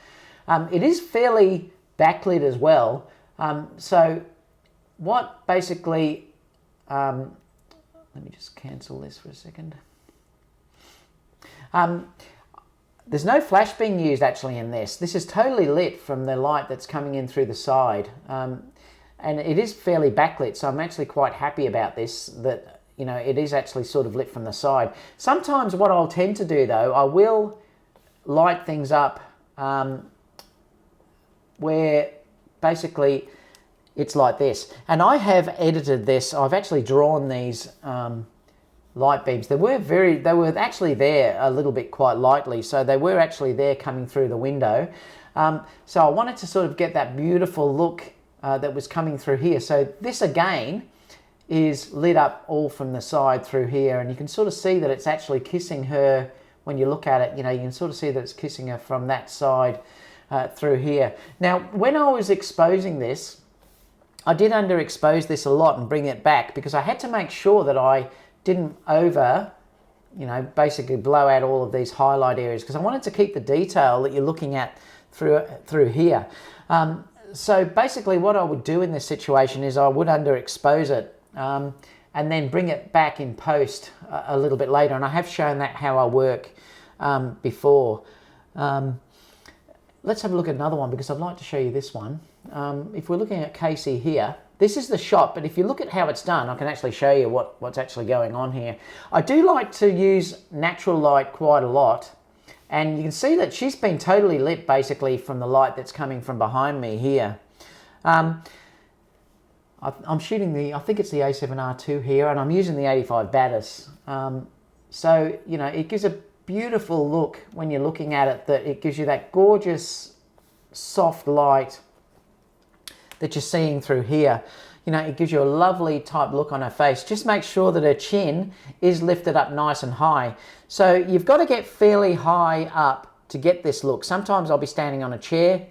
It is fairly backlit as well. So what basically, let me just cancel this for a second. There's no flash being used actually in this. This is totally lit from the light that's coming in through the side. And it is fairly backlit, so I'm actually quite happy about this, that, you know, it is actually sort of lit from the side. Sometimes what I'll tend to do though, I will light things up where basically it's like this. And I have edited this. I've actually drawn these light beams. They were actually there a little bit quite lightly, so they were actually there coming through the window. So I wanted to sort of get that beautiful look that was coming through here. So this again is lit up all from the side through here, and you can sort of see that it's actually kissing her when you look at it. You know, you can sort of see that it's kissing her from that side through here. Now, when I was exposing this, I did underexpose this a lot and bring it back, because I had to make sure that I didn't basically blow out all of these highlight areas, because I wanted to keep the detail that you're looking at through here. So basically what I would do in this situation is I would underexpose it and then bring it back in post a little bit later. And I have shown that how I work before. Let's have a look at another one, because I'd like to show you this one. If we're looking at Casey here, this is the shot, but if you look at how it's done, I can actually show you what's actually going on here. I do like to use natural light quite a lot. And you can see that she's been totally lit basically from the light that's coming from behind me here. I'm shooting I think it's the A7R II here, and I'm using the 85 Batis. So, you know, it gives a beautiful look when you're looking at it, that it gives you that gorgeous soft light that you're seeing through here. You know, it gives you a lovely type look on her face. Just make sure that her chin is lifted up nice and high. So you've got to get fairly high up to get this look. Sometimes I'll be standing on a chair.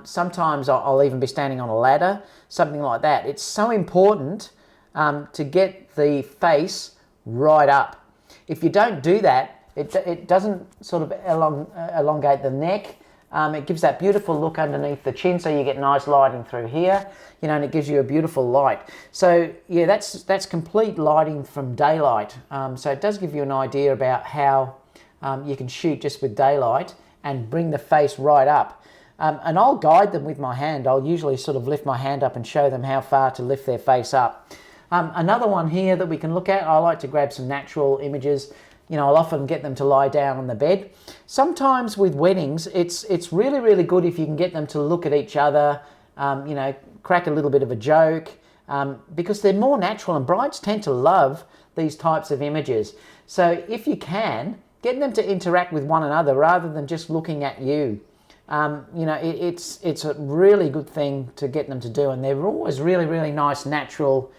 Sometimes I'll even be standing on a ladder, something like that. It's so important to get the face right up. If you don't do that, it doesn't sort of elongate the neck. It gives that beautiful look underneath the chin, so you get nice lighting through here, you know, and it gives you a beautiful light. So yeah, that's complete lighting from daylight. So it does give you an idea about how you can shoot just with daylight and bring the face right up. And I'll guide them with my hand. I'll usually sort of lift my hand up and show them how far to lift their face up. Another one here that we can look at, I like to grab some natural images. You know, I'll often get them to lie down on the bed. Sometimes with weddings, it's really, really good if you can get them to look at each other, you know, crack a little bit of a joke, because they're more natural, and brides tend to love these types of images. So if you can, get them to interact with one another rather than just looking at you. You know, it's a really good thing to get them to do, and they're always really, really nice, natural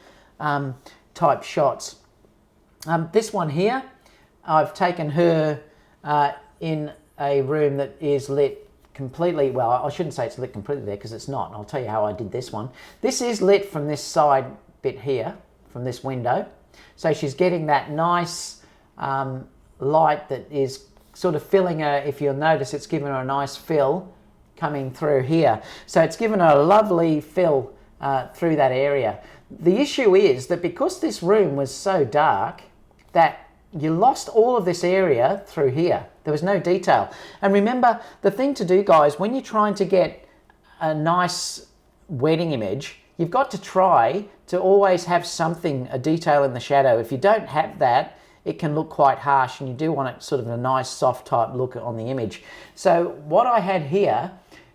type shots. This one here, I've taken her in a room that is lit completely, well, I shouldn't say it's lit completely there because it's not. I'll tell you how I did this one. This is lit from this side bit here, from this window. So she's getting that nice light that is sort of filling her. If you'll notice, it's given her a nice fill coming through here. So it's given her a lovely fill through that area. The issue is that because this room was so dark, that you lost all of this area through here. There was no detail. And remember, the thing to do, guys, when you're trying to get a nice wedding image, you've got to try to always have something, a detail in the shadow. If you don't have that, it can look quite harsh, and you do want it sort of a nice soft type look on the image. So what I had here,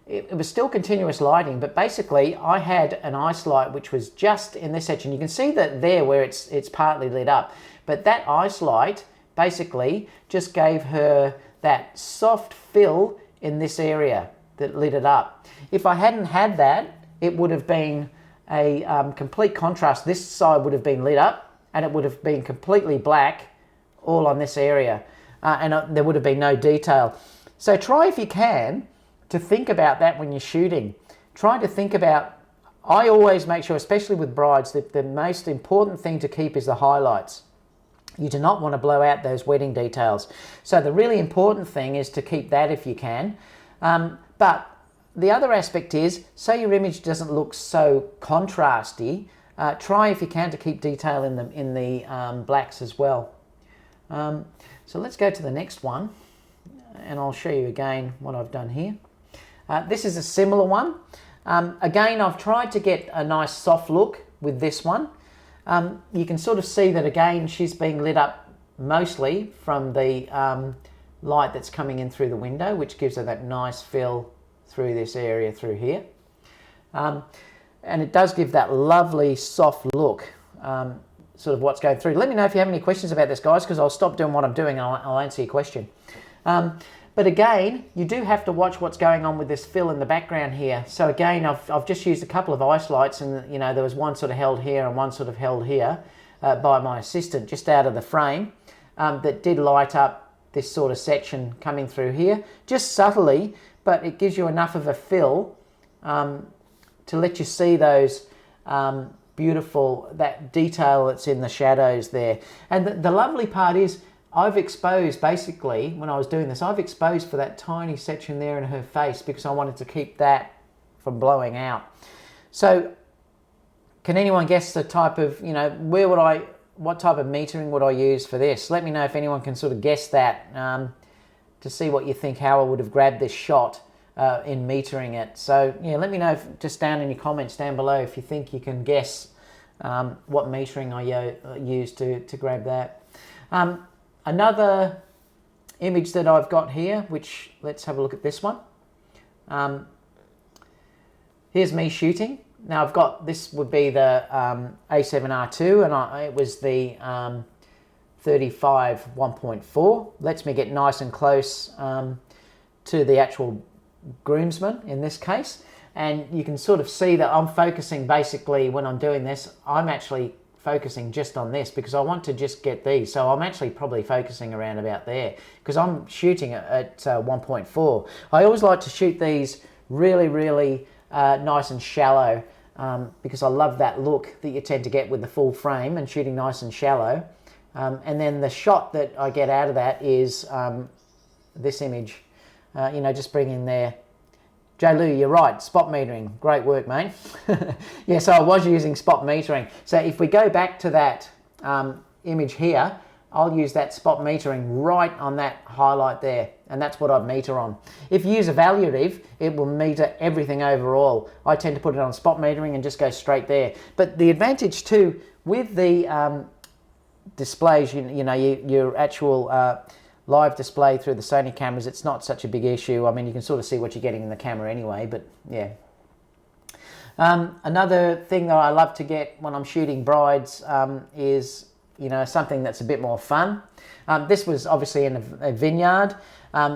it was still continuous lighting, but basically I had an ice light which was just in this section. You can see that there where it's partly lit up, but that ice light basically just gave her that soft fill in this area that lit it up. If I hadn't had that, it would have been a complete contrast. This side would have been lit up, and it would have been completely black all on this area, and there would have been no detail. So try, if you can, to think about that when you're shooting. Try to think about, I always make sure, especially with brides, that the most important thing to keep is the highlights. You do not want to blow out those wedding details. So the really important thing is to keep that if you can. But the other aspect is, so your image doesn't look so contrasty, try if you can to keep detail in the blacks as well. So let's go to the next one, and I'll show you again what I've done here. This is a similar one. Again, I've tried to get a nice soft look with this one. You can sort of see that again, she's being lit up mostly from the light that's coming in through the window, which gives her that nice fill through this area through here. And it does give that lovely soft look, sort of what's going through. Let me know if you have any questions about this, guys, because I'll stop doing what I'm doing and I'll answer your question. But again, you do have to watch what's going on with this fill in the background here. So again, I've just used a couple of ice lights, and you know, there was one sort of held here and one sort of held here by my assistant just out of the frame that did light up this sort of section coming through here, just subtly, but it gives you enough of a fill to let you see those beautiful, that detail that's in the shadows there. And the lovely part is, I've exposed, basically, when I was doing this, I've exposed for that tiny section there in her face because I wanted to keep that from blowing out. So, can anyone guess the type of, you know, what type of metering would I use for this? Let me know if anyone can sort of guess that to see what you think, how I would have grabbed this shot in metering it. So, yeah, let me know just down in your comments down below if you think you can guess what metering I used to grab that. Another image that I've got here, which, let's have a look at this one. Here's me shooting. Now I've got, this would be the A7R2, and it was the 35 1.4. Lets me get nice and close to the actual groomsman in this case. And you can sort of see that I'm focusing, basically when I'm doing this, I'm actually focusing just on this because I want to just get these. So I'm actually probably focusing around about there because I'm shooting at 1.4. I always like to shoot these really, really nice and shallow because I love that look that you tend to get with the full frame and shooting nice and shallow. And then the shot that I get out of that is this image, you know, just bringing their J. Lou, you're right, spot metering. Great work, mate. Yeah, so I was using spot metering. So if we go back to that image here, I'll use that spot metering right on that highlight there, and that's what I'd meter on. If you use evaluative, it will meter everything overall. I tend to put it on spot metering and just go straight there. But the advantage too, with the displays, your actual live display through the Sony cameras, it's not such a big issue. I mean, you can sort of see what you're getting in the camera anyway, but yeah. Another thing that I love to get when I'm shooting brides is, something that's a bit more fun. This was obviously in a vineyard,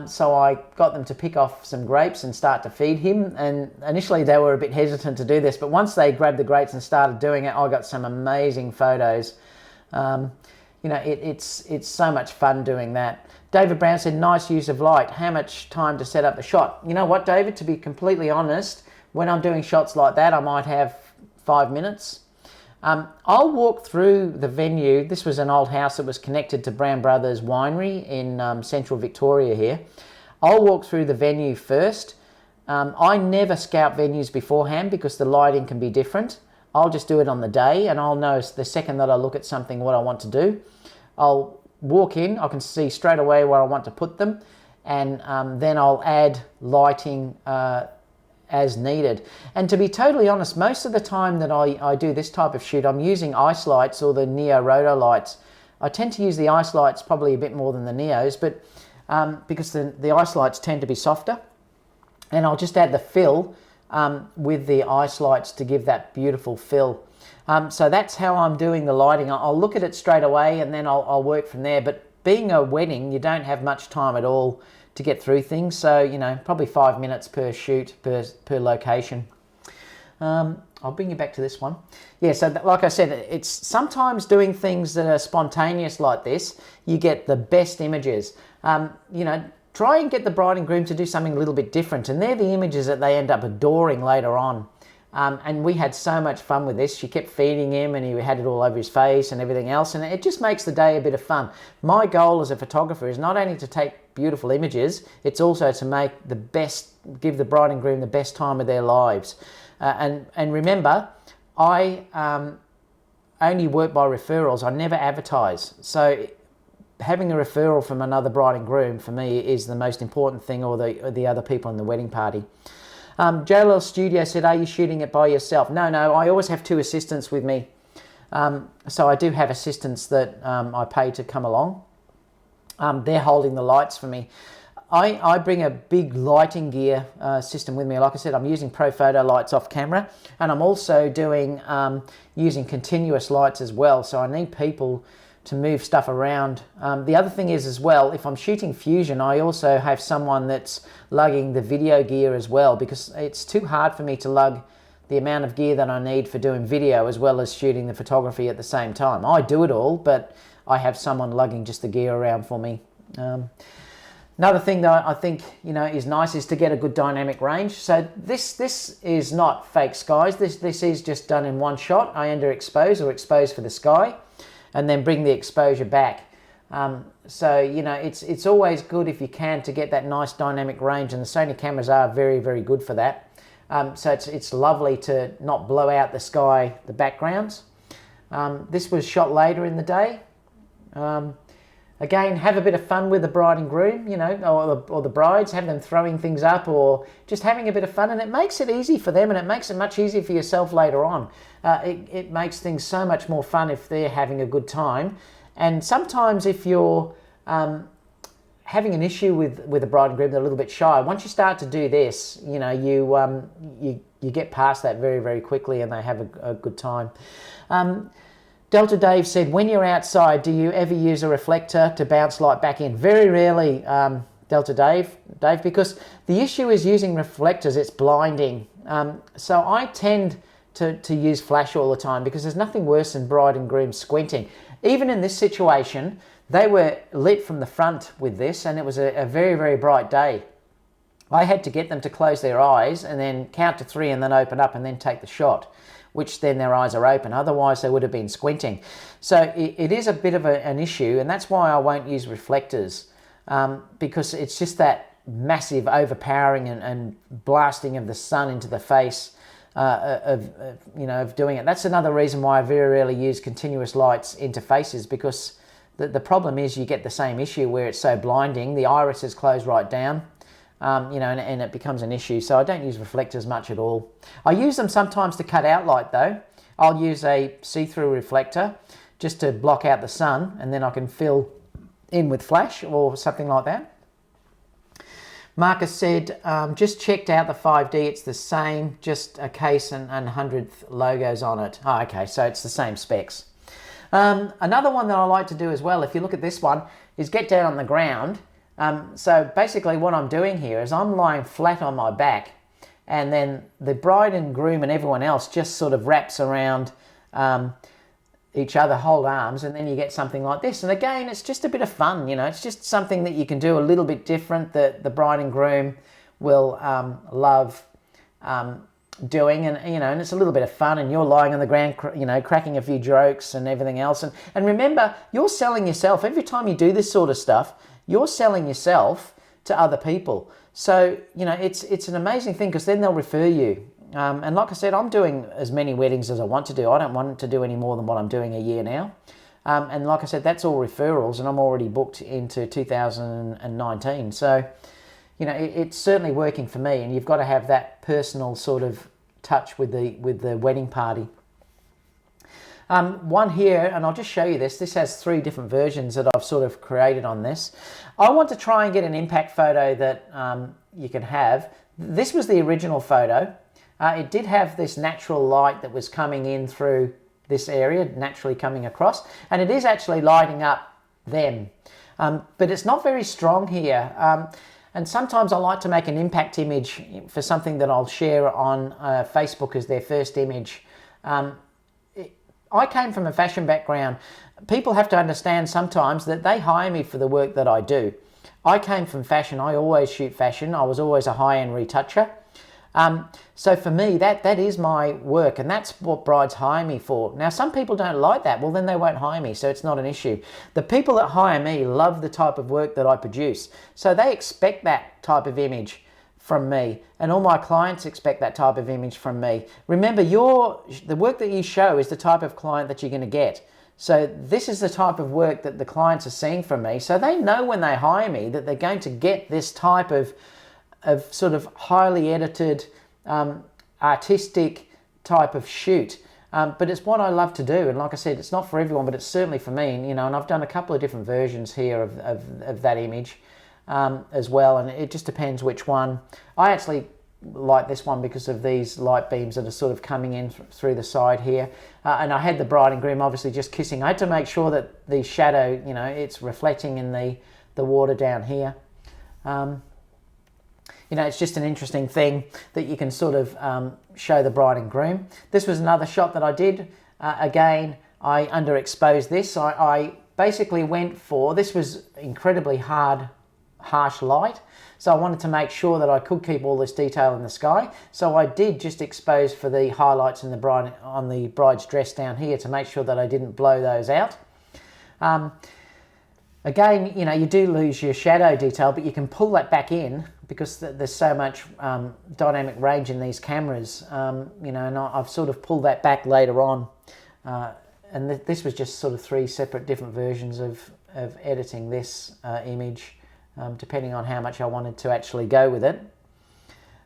so I got them to pick off some grapes and start to feed him, and initially they were a bit hesitant to do this, but once they grabbed the grapes and started doing it, I got some amazing photos. It's so much fun doing that. David Brown said, nice use of light. How much time to set up the shot? You know what, David, to be completely honest, when I'm doing shots like that, I might have 5 minutes. I'll walk through the venue. This was an old house that was connected to Brown Brothers Winery in central Victoria here. I'll walk through the venue first. I never scout venues beforehand because the lighting can be different. I'll just do it on the day, and I'll know the second that I look at something what I want to do. I'll walk in, I can see straight away where I want to put them, and then I'll add lighting as needed. And to be totally honest, most of the time that I do this type of shoot, I'm using ice lights or the Neo Roto lights. I tend to use the ice lights probably a bit more than the Neos, but because the ice lights tend to be softer, and I'll just add the fill with the ice lights to give that beautiful fill. So that's how I'm doing the lighting. I'll look at it straight away and then I'll work from there. But being a wedding, you don't have much time at all to get through things. So, probably 5 minutes per shoot, per location. I'll bring you back to this one. Yeah, so like I said, it's sometimes doing things that are spontaneous like this, you get the best images. Try and get the bride and groom to do something a little bit different, and they're the images that they end up adoring later on. And we had so much fun with this. She kept feeding him and he had it all over his face and everything else, and it just makes the day a bit of fun. My goal as a photographer is not only to take beautiful images, it's also to give the bride and groom the best time of their lives. And remember, I only work by referrals. I never advertise. So having a referral from another bride and groom for me is the most important thing, or the other people in the wedding party. JLL Studio said, are you shooting it by yourself? No, I always have 2 assistants with me. So I do have assistants that I pay to come along. They're holding the lights for me. I bring a big lighting gear system with me. Like I said, I'm using Profoto lights off camera, and I'm also using continuous lights as well. So I need people to move stuff around. The other thing is as well, if I'm shooting Fusion, I also have someone that's lugging the video gear as well, because it's too hard for me to lug the amount of gear that I need for doing video as well as shooting the photography at the same time. I do it all, but I have someone lugging just the gear around for me. Another thing that I think is nice is to get a good dynamic range. So this is not fake skies. This is just done in one shot. I underexpose or expose for the sky, and then bring the exposure back. So it's always good if you can to get that nice dynamic range, and the Sony cameras are very, very good for that. So it's lovely to not blow out the sky, the backgrounds. This was shot later in the day. Again, have a bit of fun with the bride and groom, or the brides, have them throwing things up or just having a bit of fun, and it makes it easy for them, and it makes it much easier for yourself later on. It makes things so much more fun if they're having a good time. And sometimes if you're having an issue with the bride and groom, they're a little bit shy. Once you start to do this, you get past that very, very quickly, and they have a good time. Delta Dave said, when you're outside, do you ever use a reflector to bounce light back in? Very rarely, Delta Dave, because the issue is using reflectors, it's blinding. So I tend to use flash all the time, because there's nothing worse than bride and groom squinting. Even in this situation, they were lit from the front with this, and it was a very, very bright day. I had to get them to close their eyes and then count to 3 and then open up and then take the shot, which then their eyes are open. Otherwise, they would have been squinting. So it is a bit of an issue, and that's why I won't use reflectors, because it's just that massive overpowering and blasting of the sun into the face of doing it. That's another reason why I very rarely use continuous lights into faces, because the problem is you get the same issue where it's so blinding, the irises close right down, and it becomes an issue. So I don't use reflectors much at all. I use them sometimes to cut out light though. I'll use a see-through reflector just to block out the sun, and then I can fill in with flash or something like that. Marcus said, just checked out the 5D, it's the same, just a case and 100th logos on it. Oh, okay, so it's the same specs. Another one that I like to do as well, if you look at this one, is get down on the ground. So basically what I'm doing here is I'm lying flat on my back, and then the bride and groom and everyone else just sort of wraps around each other, hold arms, and then you get something like this. And again, it's just a bit of fun, it's just something that you can do a little bit different that the bride and groom will love doing, and and it's a little bit of fun, and you're lying on the ground, cracking a few jokes and everything else. And remember, you're selling yourself. Every time you do this sort of stuff, you're selling yourself to other people. So, it's an amazing thing, because then they'll refer you. And like I said, I'm doing as many weddings as I want to do. I don't want to do any more than what I'm doing a year now. And like I said, that's all referrals, and I'm already booked into 2019. So, it's certainly working for me, and you've got to have that personal sort of touch with the wedding party. One here, and I'll just show you this. This has 3 different versions that I've sort of created on this. I want to try and get an impact photo that you can have. This was the original photo. It did have this natural light that was coming in through this area, naturally coming across, and it is actually lighting up them. But it's not very strong here. And sometimes I like to make an impact image for something that I'll share on Facebook as their first image. I came from a fashion background. People have to understand sometimes that they hire me for the work that I do. I came from fashion. I always shoot fashion. I was always a high-end retoucher. So for me, that is my work, and that's what brides hire me for. Now, some people don't like that. Well, then they won't hire me, so it's not an issue. The people that hire me love the type of work that I produce, so they expect that type of image from me, and all my clients expect that type of image from me. Remember, the work that you show is the type of client that you're going to get. So this is the type of work that the clients are seeing from me, so they know when they hire me that they're going to get this type of sort of highly edited, artistic type of shoot. But it's what I love to do, and like I said, it's not for everyone, but it's certainly for me. And I've done a couple of different versions here of that image as well, and it just depends which one. I actually like this one because of these light beams that are sort of coming in through the side here. And I had the bride and groom obviously just kissing. I had to make sure that the shadow, it's reflecting in the water down here. It's just an interesting thing that you can sort of show the bride and groom. This was another shot that I did. Again, I underexposed this. I basically went for, this was incredibly harsh light. So I wanted to make sure that I could keep all this detail in the sky. So I did just expose for the highlights in on the bride's dress down here to make sure that I didn't blow those out. Again, you do lose your shadow detail, but you can pull that back in because there's so much dynamic range in these cameras, and I've sort of pulled that back later on. And this was just sort of 3 separate different versions of editing this image, depending on how much I wanted to actually go with it.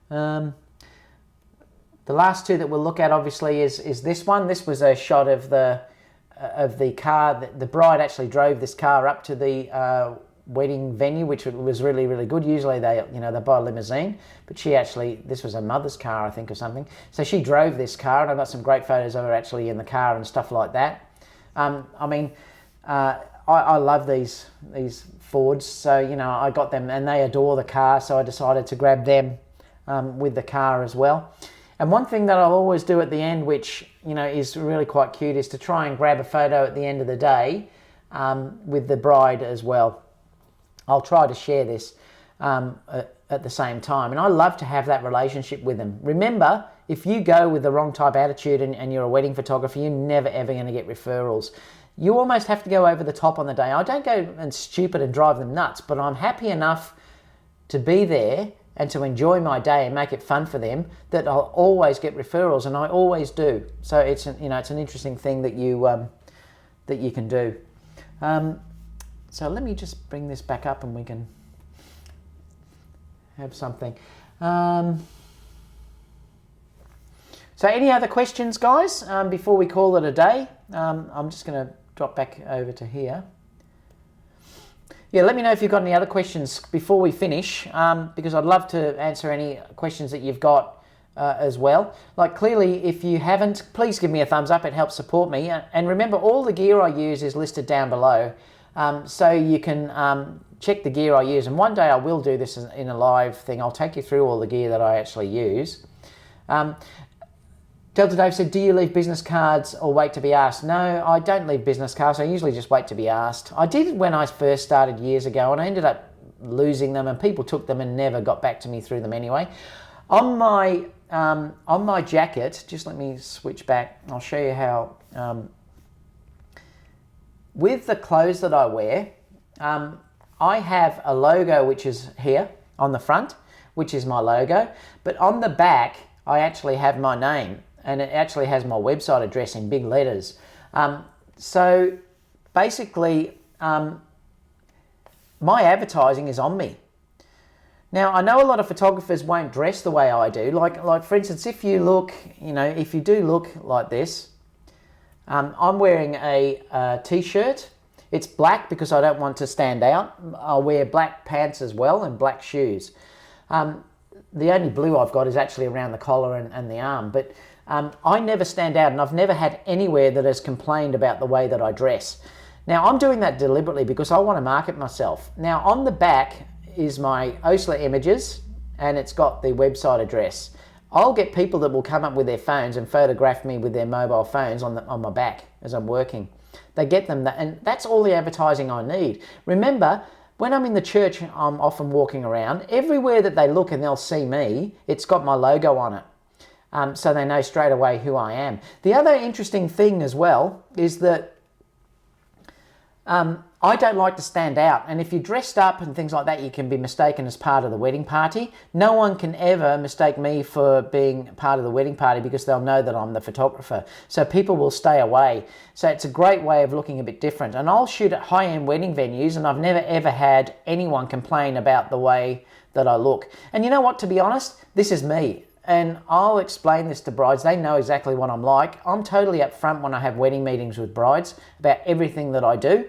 The last 2 that we'll look at obviously is this one. This was a shot of the car. The bride actually drove this car up to the wedding venue, which was really, really good. Usually they buy a limousine, but this was her mother's car, I think, or something. So she drove this car, and I got some great photos of her actually in the car and stuff like that. I love these Fords, so I got them, and they adore the car, so I decided to grab them with the car as well. And one thing that I'll always do at the end, which is really quite cute, is to try and grab a photo at the end of the day with the bride as well. I'll try to share this at the same time, and I love to have that relationship with them. Remember, if you go with the wrong type of attitude and you're a wedding photographer, you're never ever going to get referrals. You almost have to go over the top on the day. I don't go and stupid and drive them nuts, but I'm happy enough to be there and to enjoy my day and make it fun for them, that I'll always get referrals, and I always do. So it's it's an interesting thing that you can do. So let me just bring this back up and we can have something. So any other questions, guys, before we call it a day? I'm just going to drop back over to here. Yeah, let me know if you've got any other questions before we finish, because I'd love to answer any questions that you've got as well. Like, clearly, if you haven't, please give me a thumbs up. It helps support me. And remember, all the gear I use is listed down below, so you can check the gear I use. And one day I will do this in a live thing. I'll take you through all the gear that I actually use. Delta Dave said, do you leave business cards or wait to be asked? No, I don't leave business cards. I usually just wait to be asked. I did it when I first started years ago, and I ended up losing them, and people took them and never got back to me through them anyway. On my jacket, just let me switch back. I'll show you how. With the clothes that I wear, I have a logo which is here on the front, which is my logo. But on the back, I actually have my name. And it actually has my website address in big letters. So basically, my advertising is on me. Now, I know a lot of photographers won't dress the way I do. Like for instance, if you look, if you do look like this, I'm wearing a t-shirt. It's black because I don't want to stand out. I'll wear black pants as well and black shoes. The only blue I've got is actually around the collar and the arm. But I never stand out, and I've never had anywhere that has complained about the way that I dress. Now, I'm doing that deliberately because I want to market myself. Now, on the back is my Oastler images, and it's got the website address. I'll get people that will come up with their phones and photograph me with their mobile phones on my back as I'm working. They get them, and that's all the advertising I need. Remember, when I'm in the church, I'm often walking around. Everywhere that they look and they'll see me, it's got my logo on it. So they know straight away who I am. The other interesting thing as well is that I don't like to stand out. And if you're dressed up and things like that, you can be mistaken as part of the wedding party. No one can ever mistake me for being part of the wedding party because they'll know that I'm the photographer. So people will stay away. So it's a great way of looking a bit different. And I'll shoot at high-end wedding venues, and I've never ever had anyone complain about the way that I look. And you know what, to be honest, this is me. And I'll explain this to brides. They know exactly what I'm like. I'm totally upfront when I have wedding meetings with brides about everything that I do.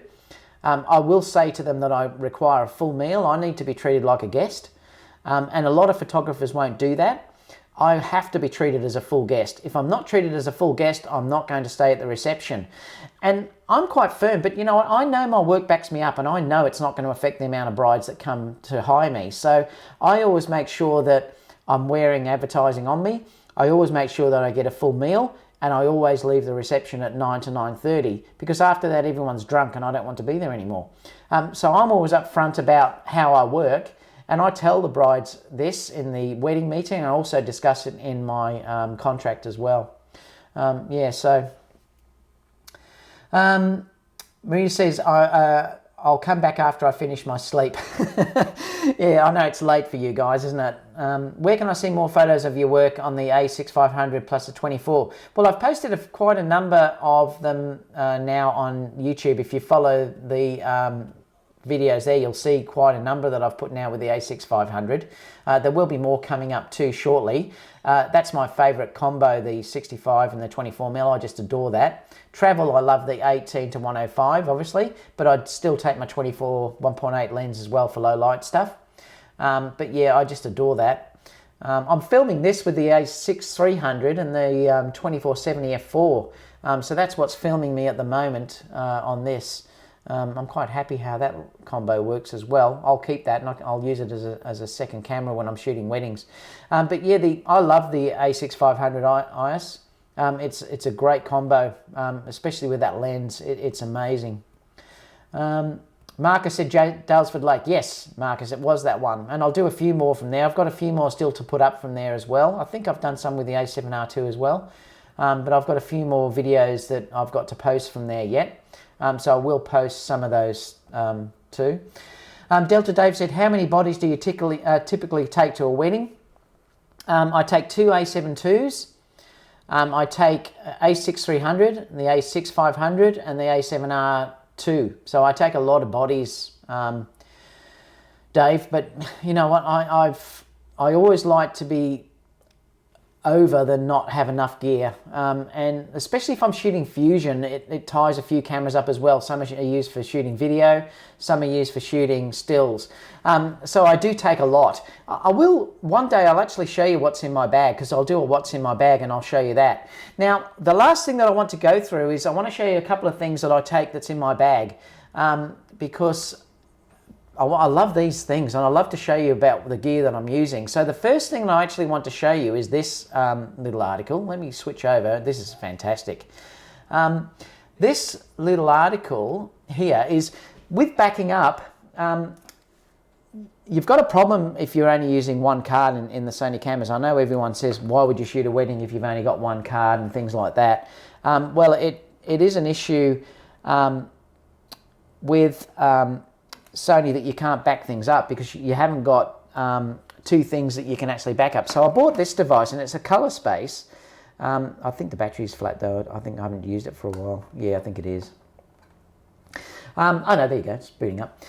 I will say to them that I require a full meal. I need to be treated like a guest. And a lot of photographers won't do that. I have to be treated as a full guest. If I'm not treated as a full guest, I'm not going to stay at the reception. And I'm quite firm, but you know what? I know my work backs me up, and I know it's not going to affect the amount of brides that come to hire me. So I always make sure that I'm wearing advertising on me. I always make sure that I get a full meal, and I always leave the reception at 9 to 9:30 because after that everyone's drunk and I don't want to be there anymore. So I'm always upfront about how I work, and I tell the brides this in the wedding meeting, and I also discuss it in my contract as well. Maria says, I'll come back after I finish my sleep. Yeah, I know it's late for you guys, isn't it? Where can I see more photos of your work on the A6500 plus the 24? Well, I've posted quite a number of them now on YouTube. If you follow the videos there, you'll see quite a number that I've put now with the A6500. There will be more coming up too shortly. That's my favourite combo, the 65 and the 24mm. I just adore that. Travel, I love the 18 to 105, obviously, but I'd still take my 24 1.8 lens as well for low light stuff. But yeah, I just adore that. I'm filming this with the A6300 and the 2470 f4. So that's what's filming me at the moment on this. I'm quite happy how that combo works as well. I'll keep that, and I'll use it as a second camera when I'm shooting weddings. But yeah, I love the A6500 IS. It's a great combo, especially with that lens. It's amazing. Marcus said Dalesford Lake. Yes, Marcus, it was that one. And I'll do a few more from there. I've got a few more still to put up from there as well. I think I've done some with the A7R2 as well. But I've got a few more videos that I've got to post from there yet. So I will post some of those too. Delta Dave said, how many bodies do you typically take to a wedding? I take two A7 IIs. I take A6 300, the A6 500, and the A7R 2. So I take a lot of bodies, Dave. But you know what? I always like to be over than not have enough gear, and especially if I'm shooting fusion, it ties a few cameras up as well. Some are used for shooting video, some are used for shooting stills, so I do take a lot. I will one day, I'll actually show you what's in my bag, because I'll do a what's in my bag and I'll show you that. Now the last thing that I want to go through is I want to show you a couple of things that I take that's in my bag, because I love these things and I love to show you about the gear that I'm using. So the first thing that I actually want to show you is this little article. Let me switch over. This is fantastic. This little article here is with backing up. You've got a problem if you're only using one card in the Sony cameras. I know everyone says, why would you shoot a wedding if you've only got one card and things like that. Well, it is an issue with Sony that you can't back things up because you haven't got two things that you can actually back up. So I bought this device and it's a color space. I think the battery's flat though. I think I haven't used it for a while. Yeah, I think it is. Oh no, there you go, it's booting up.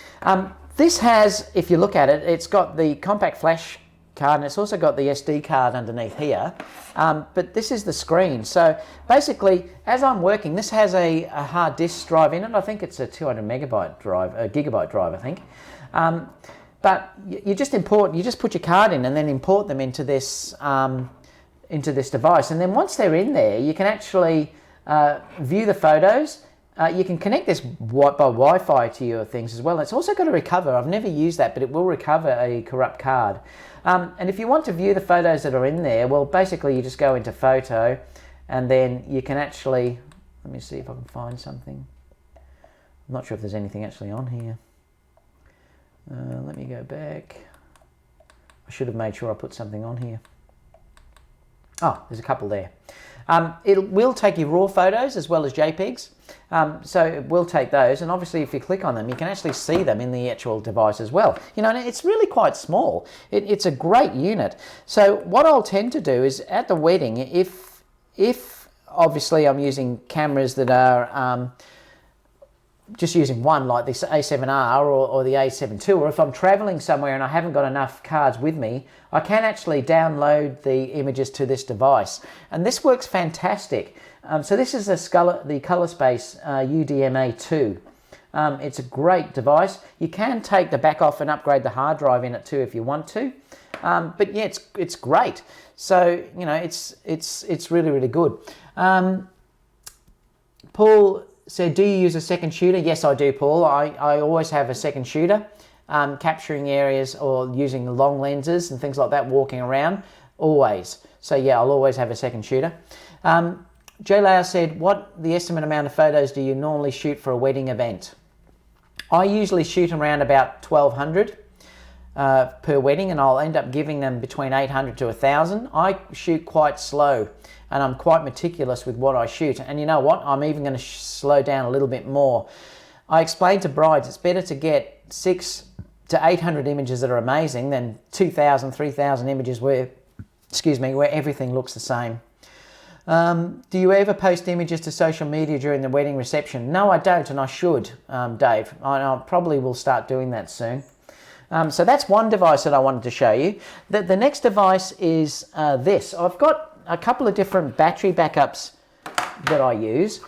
This has, if you look at it, it's got the compact flash card and it's also got the SD card underneath here. But this is the screen. So basically, as I'm working, this has a hard disk drive in it. I think it's a 200 megabyte drive, a gigabyte drive, I think. But you just put your card in and then import them into this device. And then once they're in there, you can actually view the photos. You can connect this by Wi-Fi to your things as well. It's also got to recover. I've never used that, but it will recover a corrupt card. And if you want to view the photos that are in there, well, basically you just go into Photo, and then you can actually, let me see if I can find something. I'm not sure if there's anything actually on here. Let me go back. I should have made sure I put something on here. Oh, there's a couple there. It will take you raw photos as well as JPEGs. So it will take those, and obviously if you click on them, you can actually see them in the actual device as well. You know, and it's really quite small. It's a great unit. So what I'll tend to do is at the wedding, if obviously I'm using cameras that are just using one, like the A7R or the A7 II, or if I'm traveling somewhere and I haven't got enough cards with me, I can actually download the images to this device. And this works fantastic. So this is the Color Space UDMA2. It's a great device. You can take the back off and upgrade the hard drive in it too if you want to. But yeah, it's great. So, you know, it's really, really good. Paul said, do you use a second shooter? Yes, I do, Paul. I always have a second shooter, capturing areas or using the long lenses and things like that, walking around, always. So yeah, I'll always have a second shooter. Jay Lau said, what the estimate amount of photos do you normally shoot for a wedding event? I usually shoot around about 1,200 per wedding, and I'll end up giving them between 800 to 1,000. I shoot quite slow, and I'm quite meticulous with what I shoot. And you know what? I'm even going to slow down a little bit more. I explained to brides it's better to get 600 to 800 images that are amazing than 2,000, 3,000 images where everything looks the same. Do you ever post images to social media during the wedding reception? No, I don't, and I should, Dave. I probably will start doing that soon. So that's one device that I wanted to show you. The next device is this. I've got a couple of different battery backups that I use.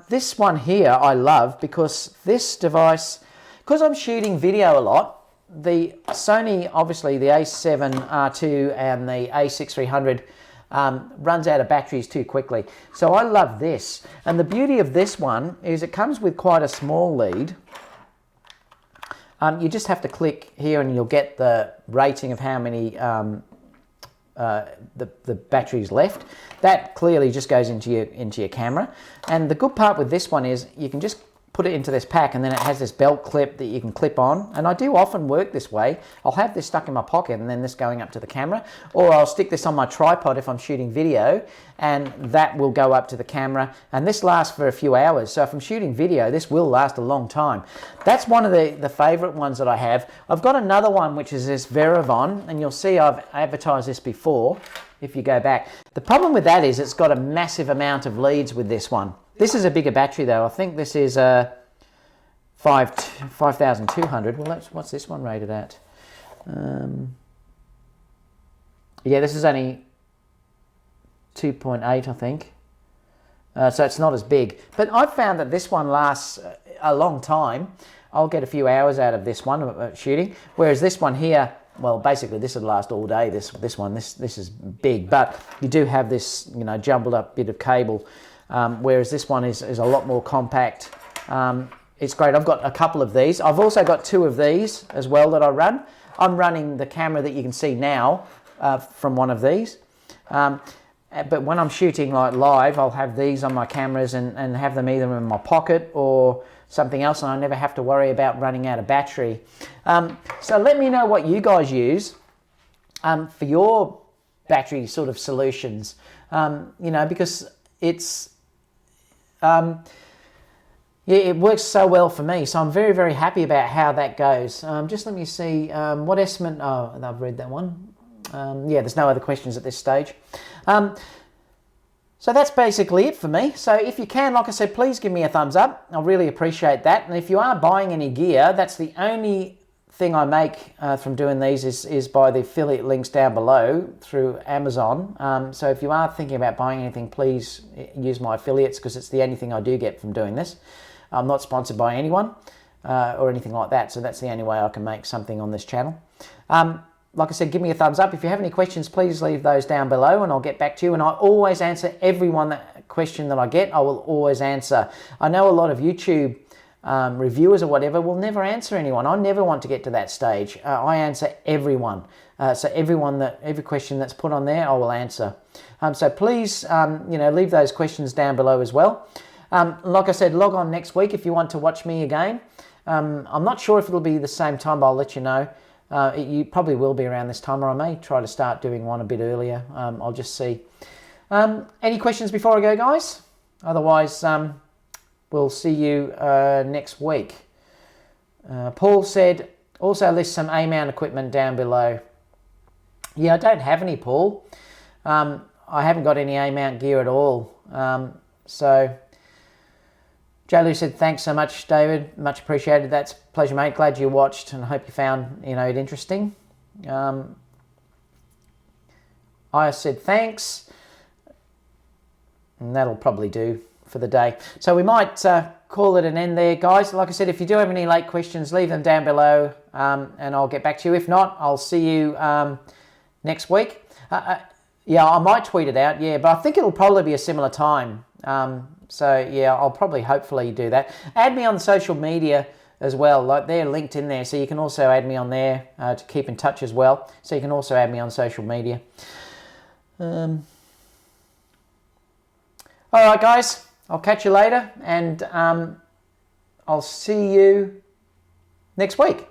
This one here I love because this device, because I'm shooting video a lot, the Sony, obviously the A7R2 and the A6 300 runs out of batteries too quickly. So I love this. And the beauty of this one is it comes with quite a small lead. You just have to click here and you'll get the rating of how many the batteries left. That clearly just goes into your camera. And the good part with this one is you can just put it into this pack, and then it has this belt clip that you can clip on. And I do often work this way. I'll have this stuck in my pocket and then this going up to the camera, or I'll stick this on my tripod if I'm shooting video, and that will go up to the camera. And this lasts for a few hours. So if I'm shooting video, this will last a long time. That's one of the favorite ones that I have. I've got another one, which is this Veravon, and you'll see I've advertised this before if you go back. The problem with that is it's got a massive amount of leads with this one. This is a bigger battery though. I think this is a 5200. Well, what's this one rated at? Yeah, this is only 2.8, I think. So it's not as big. But I've found that this one lasts a long time. I'll get a few hours out of this one shooting. Whereas this one here, well, basically this would last all day. This is big, but you do have this, you know, jumbled up bit of cable. Whereas this one is a lot more compact. It's great. I've got a couple of these. I've also got two of these as well that I run. I'm running the camera that you can see now from one of these. But when I'm shooting like live, I'll have these on my cameras and have them either in my pocket or something else, and I never have to worry about running out of battery. So let me know what you guys use for your battery sort of solutions. You know, because it's yeah, it works so well for me, so I'm very, very happy about how that goes. Just let me see what estimate. Oh, I've read that one. Yeah, there's no other questions at this stage. So that's basically it for me. So if you can, like I said, please give me a thumbs up. I'll really appreciate that. And if you are buying any gear, that's the only thing I make from doing these is by the affiliate links down below through Amazon. So if you are thinking about buying anything, please use my affiliates, because it's the only thing I do get from doing this. I'm not sponsored by anyone or anything like that, so that's the only way I can make something on this channel. Like I said, give me a thumbs up. If you have any questions, please leave those down below and I'll get back to you. And I always answer question that I get. I will always answer. I know a lot of YouTube reviewers or whatever will never answer anyone. I never want to get to that stage. I answer everyone. So every question that's put on there, I will answer. So please, you know, leave those questions down below as well. Like I said, log on next week if you want to watch me again. I'm not sure if it'll be the same time, but I'll let you know. You probably will be around this time, or I may try to start doing one a bit earlier. I'll just see. Any questions before I go, guys? Otherwise, we'll see you next week. Paul said, also list some A-mount equipment down below. Yeah, I don't have any, Paul. I haven't got any A-mount gear at all. So J. Lou said, thanks so much, David. Much appreciated. That's a pleasure, mate. Glad you watched and hope you found, you know, it interesting. I said thanks. And that'll probably do for the day. So we might call it an end there, guys. Like I said, if you do have any late questions, leave them down below and I'll get back to you. If not, I'll see you next week. Yeah, I might tweet it out, yeah, but I think it'll probably be a similar time. So yeah, I'll probably hopefully do that. Add me on social media as well, like they're linked in there, so you can also add me on there to keep in touch as well. So you can also add me on social media. All right, guys, I'll catch you later, and I'll see you next week.